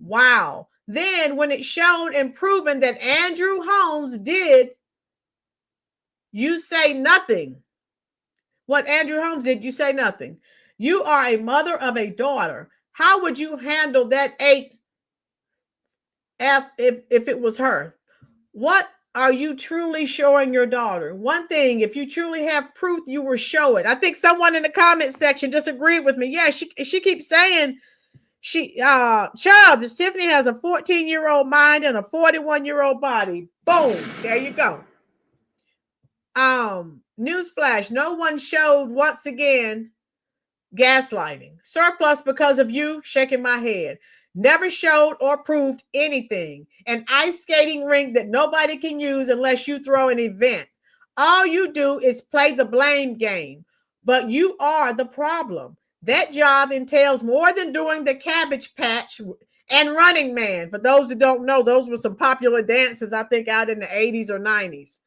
Wow. Then when it's shown and proven that Andrew Holmes did, you say nothing. What Andrew Holmes did, you say nothing. You are a mother of a daughter. How would you handle that 8F if it was her? What are you truly showing your daughter? One thing, if you truly have proof, you will show it. I think someone in the comment section just agreed with me. Yeah, she keeps saying Chubbs, Tiffany has a 14-year-old mind and a 41-year-old body. Boom. There you go. Newsflash. No one showed, once again, gaslighting. Surplus because of you, shaking my head. never showed or proved anything. An ice skating rink that nobody can use unless you throw an event. All you do is play the blame game, but you are the problem. That job entails more than doing the Cabbage Patch and Running Man. For those that don't know, those were some popular dances, I think, out in the 80s or 90s.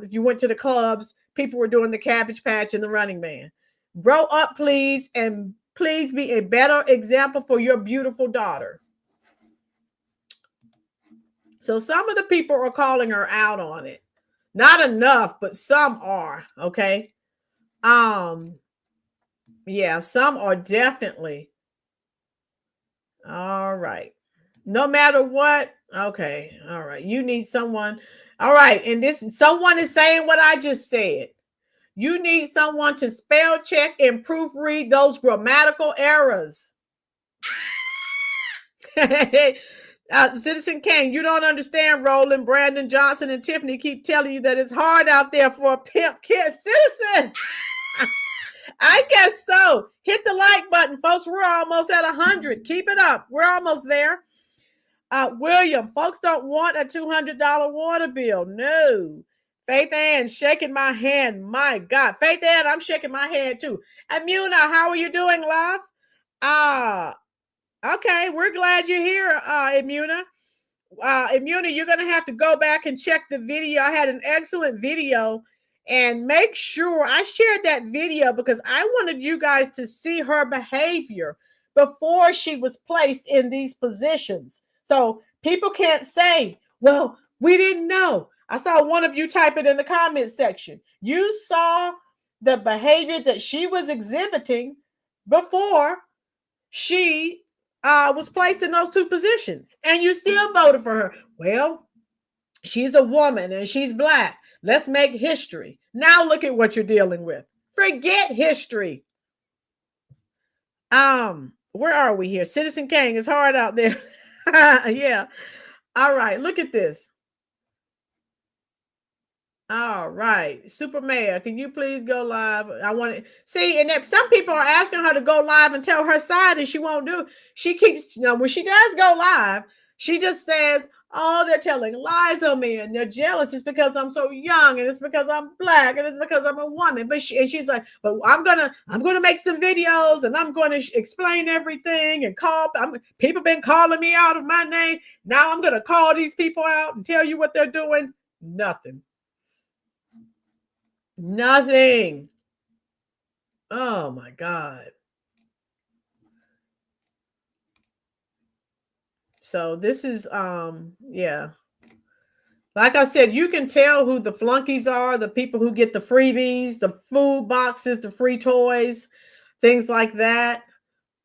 If you went to the clubs, people were doing the Cabbage Patch and the Running Man. Grow up, please, and please be a better example for your beautiful daughter. So some of the people are calling her out on it. Not enough, but some are, okay? Yeah, some are definitely. All right. No matter what, okay. All right. You need someone. All right. And someone is saying what I just said. You need someone to spell check and proofread those grammatical errors. Citizen Kane, you don't understand, Roland. Brandon Johnson and Tiffany keep telling you that it's hard out there for a pimp kid. Citizen, I guess so. Hit the like button, folks. We're almost at 100. Keep it up. We're almost there. William, folks don't want a $200 water bill. No. Faith Ann, shaking my hand. My God. Faith Ann, I'm shaking my hand too. Amuna, how are you doing, love? Okay, we're glad you're here, Amuna. Amuna, you're going to have to go back and check the video. I had an excellent video, and make sure I shared that video because I wanted you guys to see her behavior before she was placed in these positions. So people can't say, well, we didn't know. I saw one of you type it in the comment section. You saw the behavior that she was exhibiting before she was placed in those two positions, and you still voted for her. Well, she's a woman and she's Black. Let's make history. Now look at what you're dealing with. Forget history. Where are we here? Citizen King, it's hard out there. Yeah. All right, look at this. All right, Super Mayor, can you please go live? I want to see, and if some people are asking her to go live and tell her side, and she won't do. She keeps, when she does go live, she just says, "Oh, they're telling lies on me, and they're jealous. It's because I'm so young, and it's because I'm Black, and it's because I'm a woman." But she's like, "But I'm gonna make some videos, and I'm going to explain everything and call. People been calling me out of my name. Now I'm gonna call these people out and tell you what they're doing." Nothing. Nothing. Oh my God. So this is yeah. Like I said, you can tell who the flunkies are, the people who get the freebies, the food boxes, the free toys, things like that.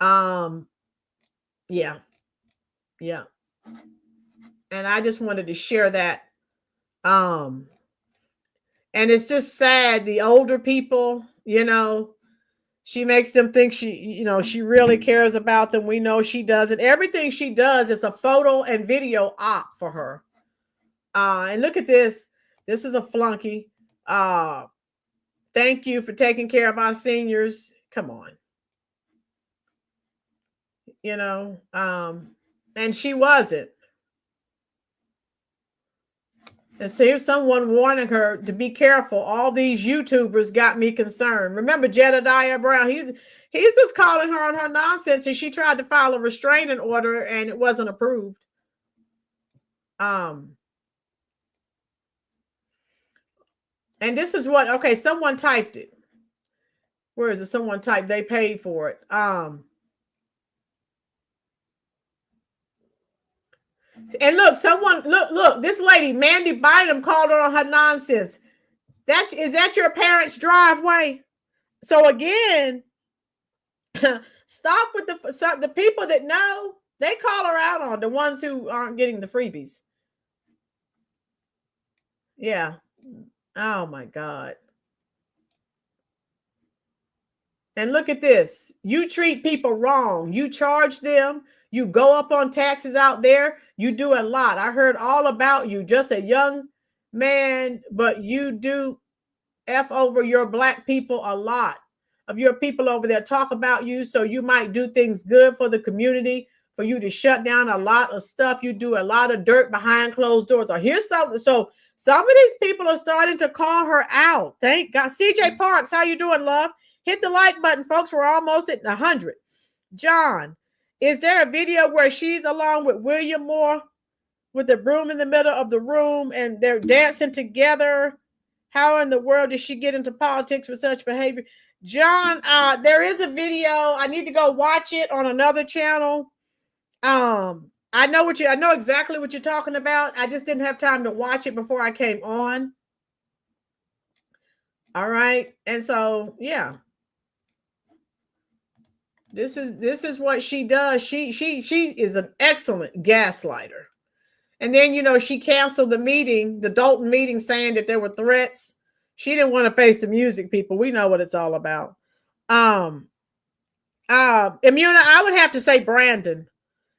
Yeah. Yeah. And I just wanted to share that. And it's just sad. The older people, she makes them think she really cares about them. We know she doesn't. Everything she does is a photo and video op for her. And look at this. This is a flunky. Thank you for taking care of our seniors. Come on. And she wasn't. And so here's someone warning her to be careful. All these YouTubers got me concerned. Remember Jedediah Brown? He's just calling her on her nonsense, and she tried to file a restraining order, and it wasn't approved. And this is what, okay, someone typed it. Where is it? Someone typed, they paid for it. And look, look, this lady, Mandy Bynum, called her on her nonsense. Is that your parents' driveway? So again, stop with the people that know. They call her out on the ones who aren't getting the freebies. Yeah. Oh my God. And look at this. You treat people wrong. You charge them. You go up on taxes out there. You do a lot. I heard all about you. Just a young man, but you do F over your Black people a lot. Of your people over there talk about you, so you might do things good for the community, for you to shut down a lot of stuff. You do a lot of dirt behind closed doors. Or here's something. So some of these people are starting to call her out. Thank God. CJ Parks, how you doing, love? Hit the like button, folks. We're almost at 100. John, is there a video where she's along with William Moore with the broom in the middle of the room and they're dancing together? How in the world did she get into politics with such behavior? John, there is a video. I need to go watch it on another channel. I know exactly what you're talking about. I just didn't have time to watch it before I came on. All right. And so, yeah. This is what she does. She is an excellent gaslighter. And then, you know, she canceled the meeting, the Dolton meeting, saying that there were threats. She didn't want to face the music people. We know what it's all about. Imuna, I would have to say Brandon.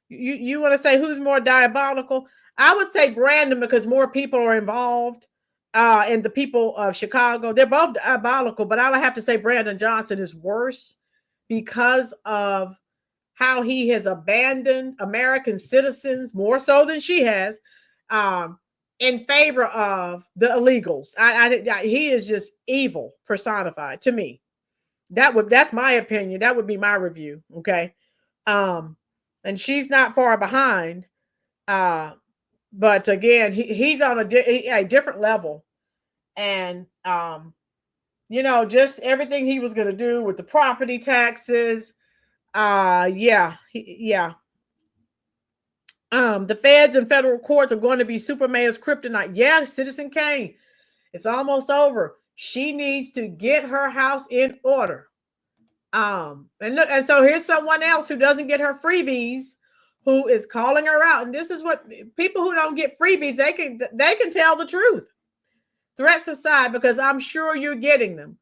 You want to say who's more diabolical? I would say Brandon because more people are involved. And the people of Chicago, they're both diabolical, but I would have to say Brandon Johnson is worse because of how he has abandoned American citizens more so than she has, in favor of the illegals. He is just evil personified to me. That's my opinion. That would be my review. Okay. And she's not far behind. But again, he's on a different level. And, you know, just everything he was going to do with the property taxes. The feds and federal courts are going to be Super Mayor's kryptonite. Yeah, Citizen Kane, it's almost over. She needs to get her house in order. And look, and so here's someone else who doesn't get her freebies, who is calling her out. And this is what people who don't get freebies, they can tell the truth. Threats aside, because I'm sure you're getting them.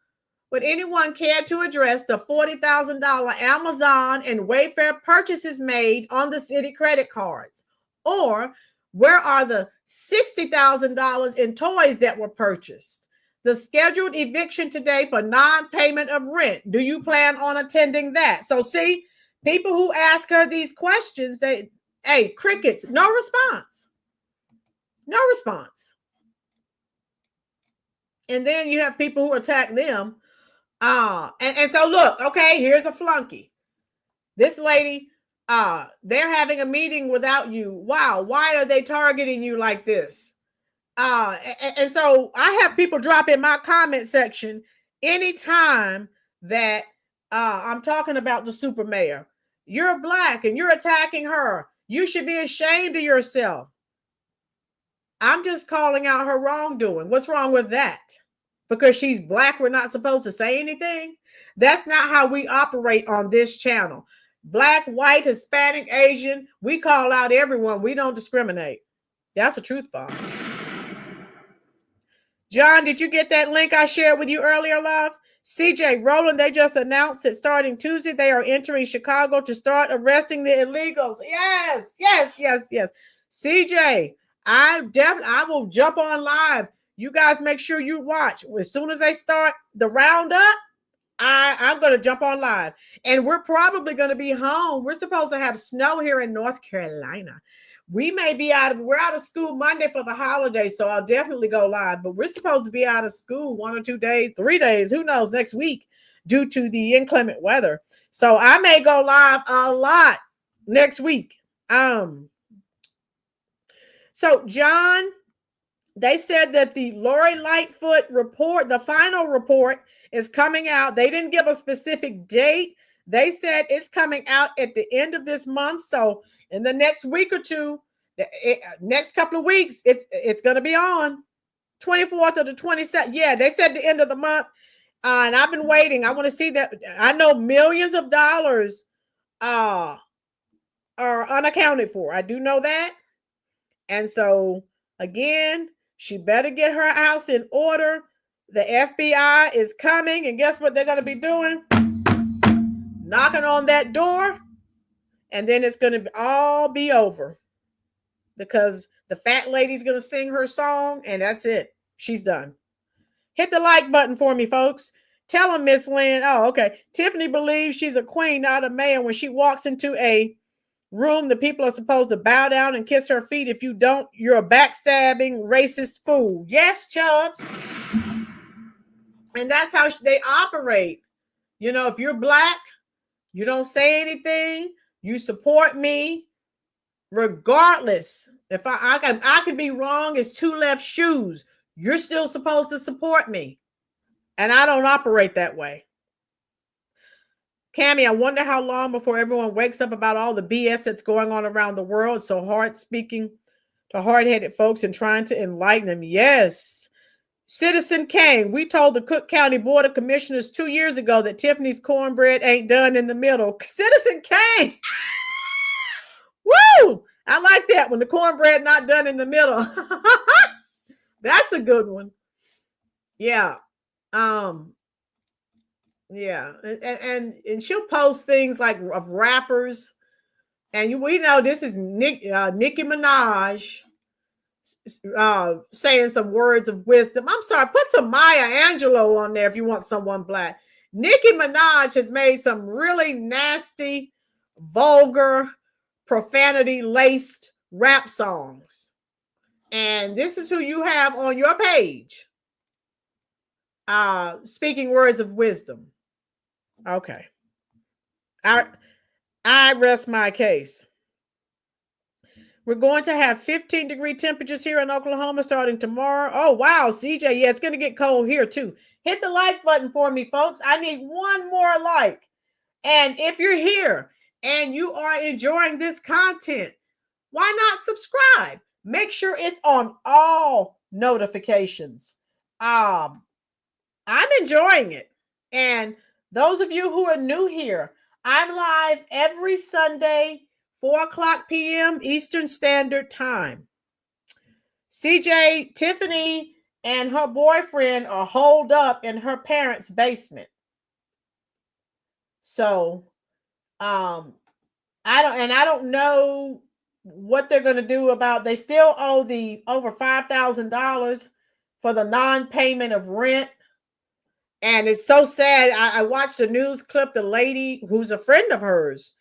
Would anyone care to address the $40,000 Amazon and Wayfair purchases made on the city credit cards? Or where are the $60,000 in toys that were purchased? The scheduled eviction today for non-payment of rent. Do you plan on attending that? So see, people who ask her these questions, crickets, no response. No response. And then you have people who attack them. And so look, okay, here's a flunky. This lady, they're having a meeting without you. Wow, why are they targeting you like this? And so I have people drop in my comment section anytime that I'm talking about the super mayor. You're Black and you're attacking her. You should be ashamed of yourself. I'm just calling out her wrongdoing. What's wrong with that? Because she's Black, we're not supposed to say anything? That's not how we operate on this channel. Black, white, Hispanic, Asian, we call out everyone. We don't discriminate. That's a truth bomb. John, did you get that link I shared with you earlier, love? CJ Rowland, they just announced that starting Tuesday, they are entering Chicago to start arresting the illegals. Yes. CJ, I will jump on live. You guys make sure you watch. As soon as they start the roundup, I'm going to jump on live. And we're probably going to be home. We're supposed to have snow here in North Carolina. We're out of school Monday for the holiday, so I'll definitely go live. But we're supposed to be out of school 1 or 2 days, 3 days, who knows, next week due to the inclement weather. So I may go live a lot next week. So John, they said that the Lori Lightfoot report, the final report, is coming out. They didn't give a specific date. They said it's coming out at the end of this month. So in the next week or two, next couple of weeks, it's going to be on 24th or the 27th. Yeah, they said the end of the month. And I've been waiting. I want to see that. I know millions of dollars are unaccounted for. I do know that. And so, again, she better get her house in order. The FBI is coming. And guess what they're going to be doing? Knocking on that door. And then it's going to all be over. Because the fat lady's going to sing her song. And that's it. She's done. Hit the like button for me, folks. Tell them, Miss Lynn. Oh, okay. Tiffany believes she's a queen, not a man, when she walks into a room, the people are supposed to bow down and kiss her feet. If you don't, you're a backstabbing, racist fool. Yes, Chubbs. And that's how they operate. You know, if you're black, you don't say anything, you support me, regardless. If I can be wrong as two left shoes, you're still supposed to support me. And I don't operate that way. Cammie, I wonder how long before everyone wakes up about all the BS that's going on around the world. It's so hard speaking to hard-headed folks and trying to enlighten them. Yes. Citizen Kane, we told the Cook County Board of Commissioners 2 years ago that Tiffany's cornbread ain't done in the middle. Citizen Kane. Woo! I like that when the cornbread not done in the middle. That's a good one. Yeah. Yeah. And she'll post things like of rappers. And we know this is Nicki Minaj saying some words of wisdom. I'm sorry, put some Maya Angelou on there if you want someone black. Nicki Minaj has made some really nasty, vulgar, profanity-laced rap songs. And this is who you have on your page. Speaking words of wisdom. Okay. I rest my case. We're going to have 15-degree temperatures here in Oklahoma starting tomorrow. Oh, wow, CJ. Yeah, it's going to get cold here, too. Hit the like button for me, folks. I need one more like. And if you're here and you are enjoying this content, why not subscribe? Make sure it's on all notifications. I'm enjoying it. And those of you who are new here, I'm live every Sunday, 4:00 p.m. Eastern Standard Time. CJ, Tiffany, and her boyfriend are holed up in her parents' basement. So, I don't know what they're going to do about. They still owe the over $5,000 for the non-payment of rent. And it's so sad. I watched a news clip. The lady who's a friend of hers,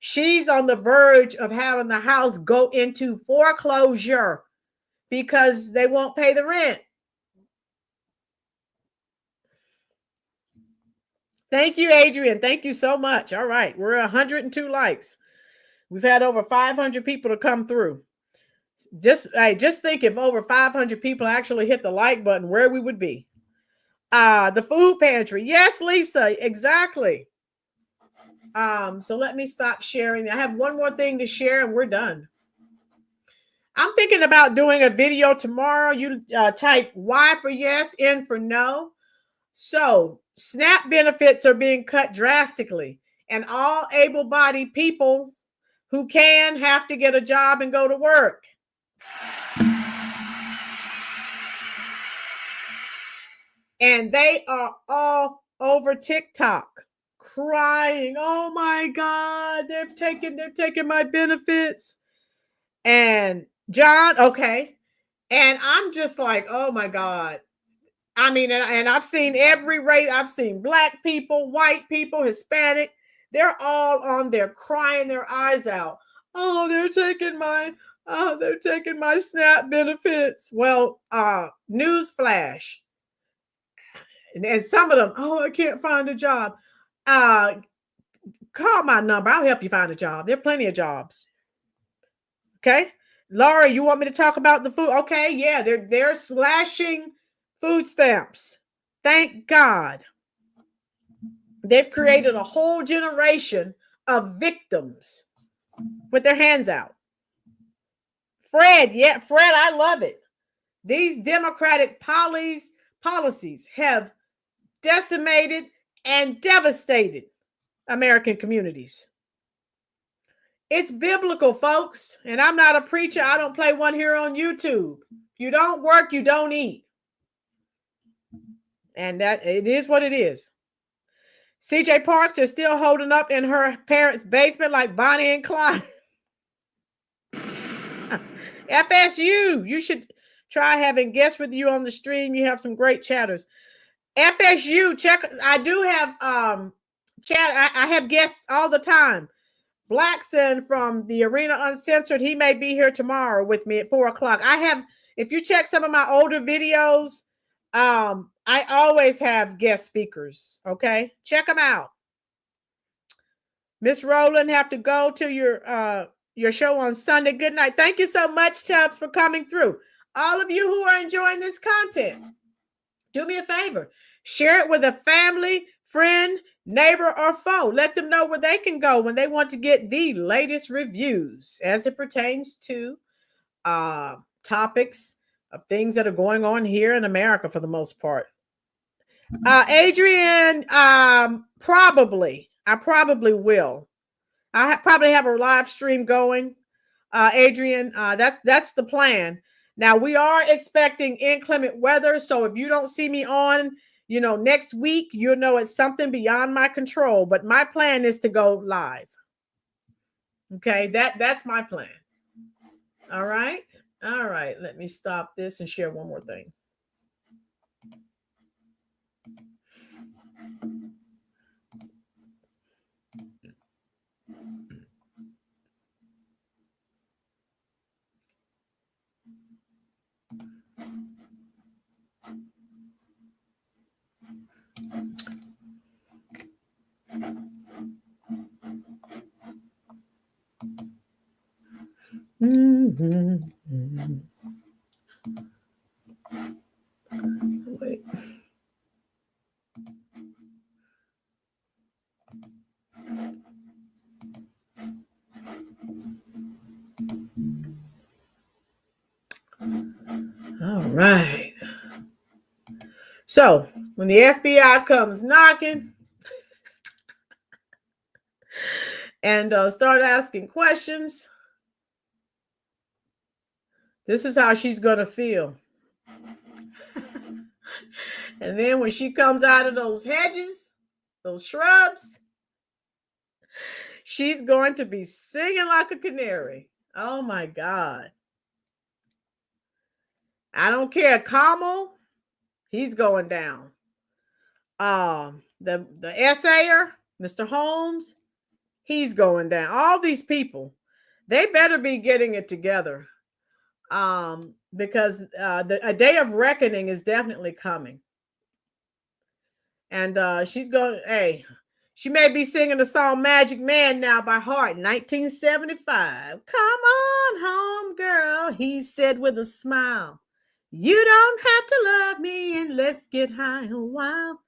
she's on the verge of having the house go into foreclosure because they won't pay the rent. Thank you, Adrian. Thank you so much. All right. We're 102 likes. We've had over 500 people to come through. Just think if over 500 people actually hit the like button, where we would be. The food pantry. Yes, Lisa, exactly. So let me stop sharing. I have one more thing to share and we're done. I'm thinking about doing a video tomorrow. You type Y for yes, N for no. So SNAP benefits are being cut drastically, and all able-bodied people who can have to get a job and go to work. And they are all over TikTok crying, oh my God, they're taking my benefits. And John, okay. And I'm just like, oh my God. I mean, and I've seen every race. I've seen black people, white people, Hispanic. They're all on there crying their eyes out. Oh, they're taking my SNAP benefits. Well, newsflash. And some of them, oh, I can't find a job. Call my number. I'll help you find a job. There are plenty of jobs. Okay. Laura, you want me to talk about the food? Okay. Yeah, they're slashing food stamps. Thank God. They've created a whole generation of victims with their hands out. Fred, I love it. These Democratic policies have decimated and devastated American communities. It's biblical, folks. And I'm not a preacher. I don't play one here on YouTube. If you don't work, you don't eat. And that it is what it is. CJ Parks is still holding up in her parents' basement like Bonnie and Clyde. FSU, you should try having guests with you on the stream. You have some great chatters. FSU, check. I do have chat. I have guests all the time. Blackson from the Arena Uncensored, he may be here tomorrow with me at 4:00. If you check some of my older videos, I always have guest speakers. Okay, check them out. Miss Rowland, have to go to your show on Sunday. Good night. Thank you so much, Tubbs, for coming through. All of you who are enjoying this content, do me a favor. Share it with a family, friend, neighbor, or foe. Let them know where they can go when they want to get the latest reviews as it pertains to topics of things that are going on here in America for the most part. Adrian, I probably will. I probably have a live stream going. Adrian, that's the plan. Now we are expecting inclement weather, so if you don't see me on, next week, you'll know it's something beyond my control. But my plan is to go live. Okay, that's my plan. All right. Let me stop this and share one more thing. Wait. All right. So when the FBI comes knocking and start asking questions, this is how she's going to feel. And then when she comes out of those hedges, those shrubs, she's going to be singing like a canary. Oh my God. I don't care. Kamal, he's going down. The essayer, Mr. Holmes, he's going down. All these people, they better be getting it together. Because a day of reckoning is definitely coming. And she's going, she may be singing the song Magic Man now by heart, 1975. Come on home, girl, he said with a smile. You don't have to love me and let's get high a while.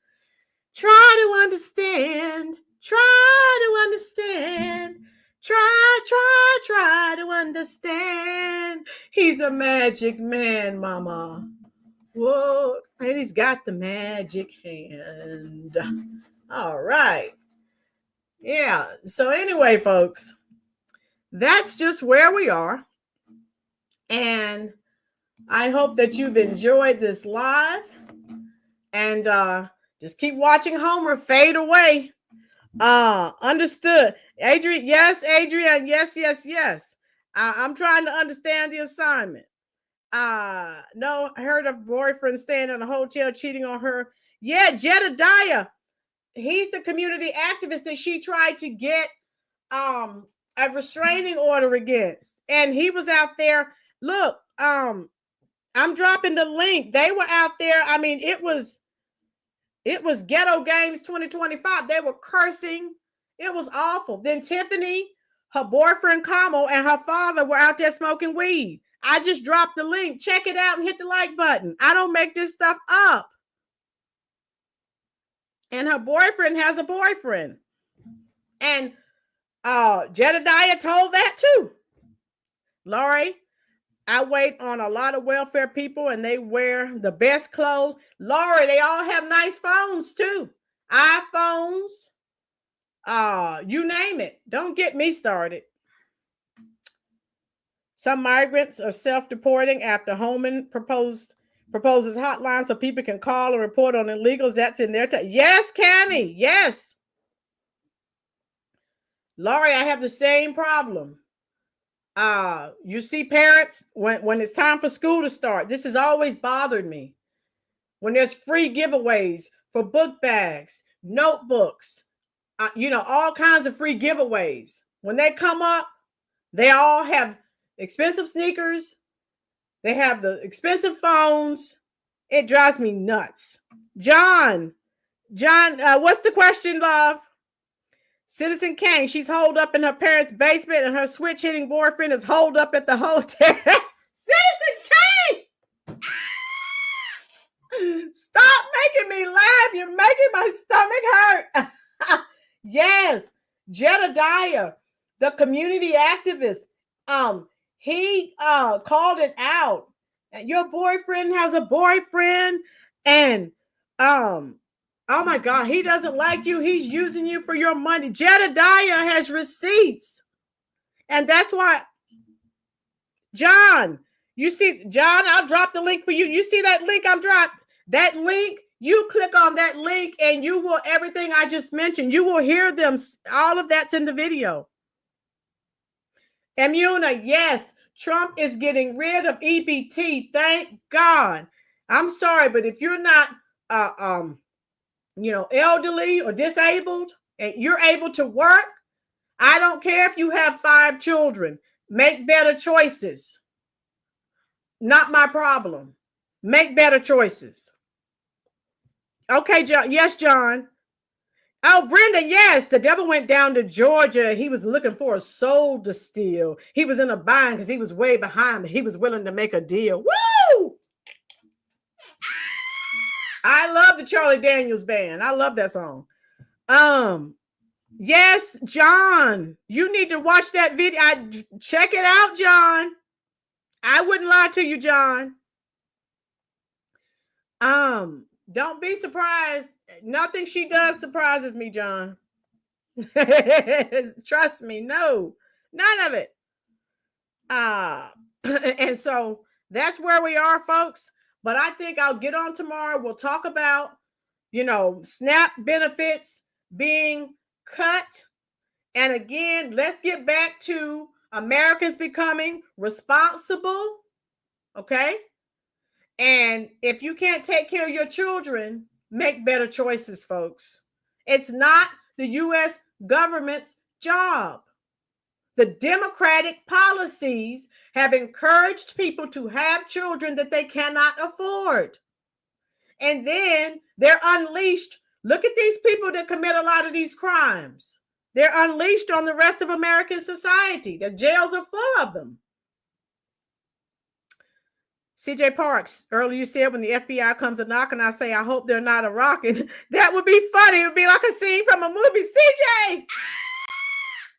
Try to understand. Try to understand. Try to understand. He's a magic man, mama. Whoa, and he's got the magic hand. All right. Yeah. So anyway, folks, that's just where we are. And I hope that you've enjoyed this live. And just keep watching Homer fade away. Understood. Adrian, yes, Adrian. Yes. I'm trying to understand the assignment. No, I heard of boyfriend staying in a hotel cheating on her. Yeah, Jedediah. He's the community activist that she tried to get a restraining order against. And he was out there. Look, I'm dropping the link. They were out there. I mean, it was Ghetto Games 2025. They were cursing. It was awful. Then Tiffany, her boyfriend Kamal, and her father were out there smoking weed. I just dropped the link. Check it out and hit the like button. I don't make this stuff up. And her boyfriend has a boyfriend. And Jedediah told that too. Lori, I wait on a lot of welfare people and they wear the best clothes. Lori, they all have nice phones too. iPhones, you name it. Don't get me started. Some migrants are self-deporting after Holman proposes hotline so people can call and report on illegals. That's in their time. Yes, Cammie. Yes. Laurie, I have the same problem. You see parents, when it's time for school to start, this has always bothered me. When there's free giveaways for book bags, notebooks, all kinds of free giveaways. When they come up, they all have expensive sneakers. They have the expensive phones. It drives me nuts. John, what's the question, love? Citizen Kane, she's holed up in her parents' basement and her switch-hitting boyfriend is holed up at the hotel. Citizen Kane! Stop making me laugh. You're making my stomach hurt. Yes, Jedediah, the community activist, he called it out. Your boyfriend has a boyfriend, and oh my God, he doesn't like you. He's using you for your money. Jedediah has receipts. And that's why, John, you see, John, I'll drop the link for you. You see that link I'm dropping? That link, you click on that link and you will, everything I just mentioned, you will hear them. All of that's in the video. Emuna, yes, Trump is getting rid of EBT. Thank God. I'm sorry, but if you're not, elderly or disabled and you're able to work, I don't care if you have 5 children, make better choices. Not my problem. Make better choices. Okay, John. Yes, John. Oh, Brenda, yes. The devil went down to Georgia. He was looking for a soul to steal. He was in a bind because he was way behind. He was willing to make a deal. Woo! I love the Charlie Daniels Band. I love that song. Yes, John, you need to watch that video. Check it out, John. I wouldn't lie to you, John. Don't be surprised. Nothing she does surprises me, John. Trust me, no, none of it. And so that's where we are, folks. But I think I'll get on tomorrow. We'll talk about, SNAP benefits being cut. And again, let's get back to Americans becoming responsible. Okay. And if you can't take care of your children, make better choices, folks. It's not the U.S. government's job. The Democratic policies have encouraged people to have children that they cannot afford. And then they're unleashed. Look at these people that commit a lot of these crimes. They're unleashed on the rest of American society. The jails are full of them. CJ Parks, earlier you said when the FBI comes a knocking, I say, I hope they're not a rocking. That would be funny. It would be like a scene from a movie. CJ!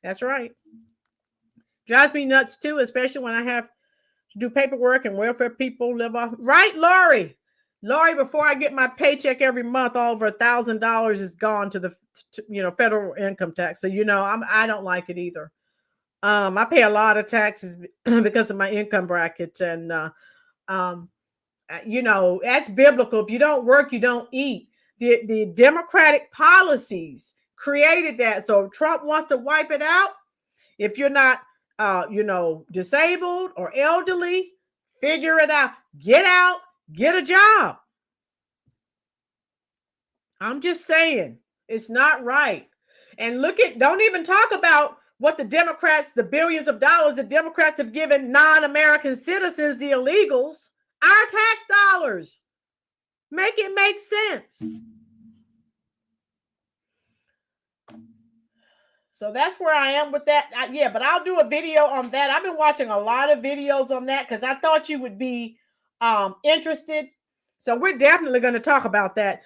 That's right. Drives me nuts too, especially when I have to do paperwork and welfare people live off. Right, Lori? Lori, before I get my paycheck every month, over $1,000 is gone to the federal income tax. So, I don't like it either. I pay a lot of taxes because of my income bracket. And, that's biblical. If you don't work, you don't eat. The Democratic policies created that. So Trump wants to wipe it out. If you're not, disabled or elderly, figure it out, get a job. I'm just saying it's not right. And don't even talk about what the Democrats, the billions of dollars the Democrats have given non-American citizens, the illegals, our tax dollars. Make it make sense. So that's where I am with that. But I'll do a video on that. I've been watching a lot of videos on that because I thought you would be interested. So we're definitely going to talk about that.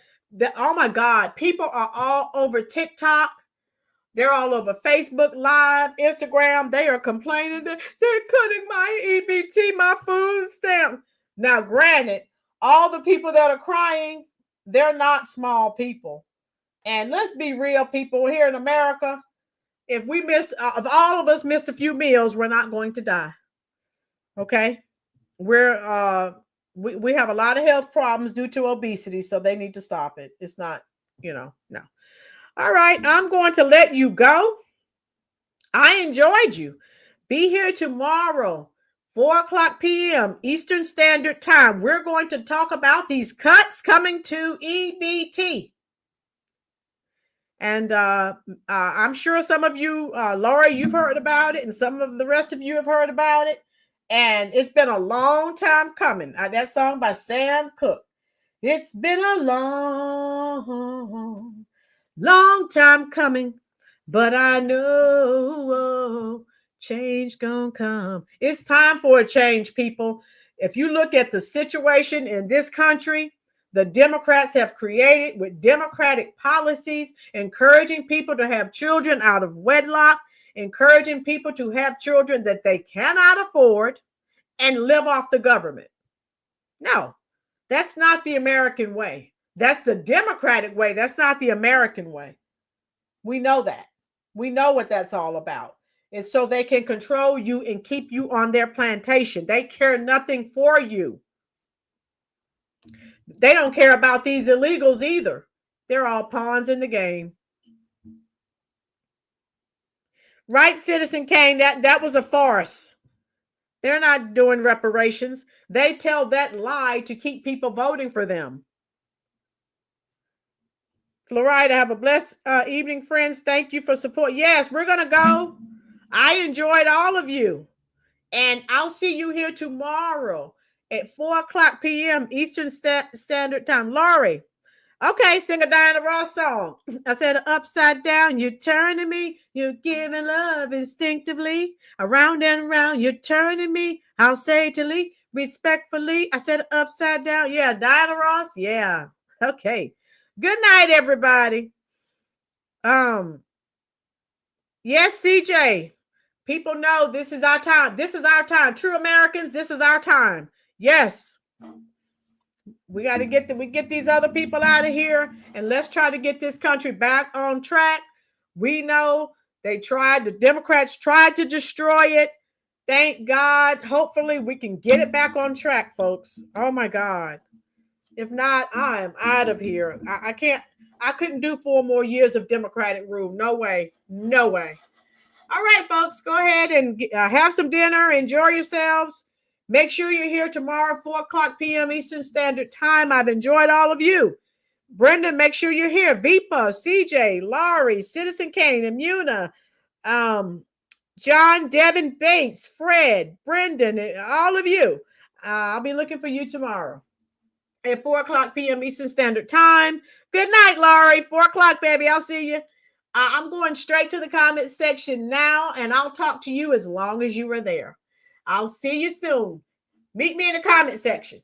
Oh my God, people are all over TikTok. They're all over Facebook Live, Instagram. They are complaining that they're cutting my EBT, my food stamp. Now, granted, all the people that are crying, they're not small people. And let's be real, people here in America. If all of us missed a few meals, we're not going to die. Okay? We have a lot of health problems due to obesity, so they need to stop it. It's not, no. All right, I'm going to let you go. I enjoyed you. Be here tomorrow, 4:00 p.m. Eastern Standard Time. We're going to talk about these cuts coming to EBT. And I'm sure some of you, Laura, you've heard about it, and some of the rest of you have heard about it. And it's been a long time coming. That song by Sam Cooke. It's been a long time coming, but I know change gonna come. It's time for a change, people. If you look at the situation in this country, the Democrats have created with democratic policies, encouraging people to have children out of wedlock, encouraging people to have children that they cannot afford and live off the government. No, that's not the American way. That's the Democratic way. That's not the American way. We know that. We know what that's all about. It's so they can control you and keep you on their plantation. They care nothing for you. They don't care about these illegals either. They're all pawns in the game. Right, Citizen Kane, that was a farce. They're not doing reparations. They tell that lie to keep people voting for them. Florida, have a blessed evening, friends. Thank you for support. Yes, we're going to go. I enjoyed all of you. And I'll see you here tomorrow at 4:00 p.m. Eastern Standard Time. Laurie, okay, sing a Diana Ross song. I said, upside down, you're turning me. You're giving love instinctively. Around and around, you're turning me. I'll say to Lee, respectfully. I said, upside down. Yeah, Diana Ross. Yeah. Okay. Good night, everybody. Yes, CJ. People know this is our time. This is our time. True Americans, this is our time. Yes. We got to get these other people out of here, and let's try to get this country back on track. We know the Democrats tried to destroy it. Thank God. Hopefully we can get it back on track, folks. Oh my God. If not, I am out of here. I couldn't do 4 more years of Democratic rule. No way. No way. All right, folks, go ahead and have some dinner. Enjoy yourselves. Make sure you're here tomorrow, 4:00 p.m. Eastern Standard Time. I've enjoyed all of you. Brenda, make sure you're here. Vipa, CJ, Laurie, Citizen Kane, Imuna, John, Devin, Bates, Fred, Brendan, all of you. I'll be looking for you tomorrow at 4:00 p.m. Eastern Standard Time. Good night, Laurie. 4:00, baby. I'll see you. I'm going straight to the comment section now, and I'll talk to you as long as you are there. I'll see you soon. Meet me in the comment section.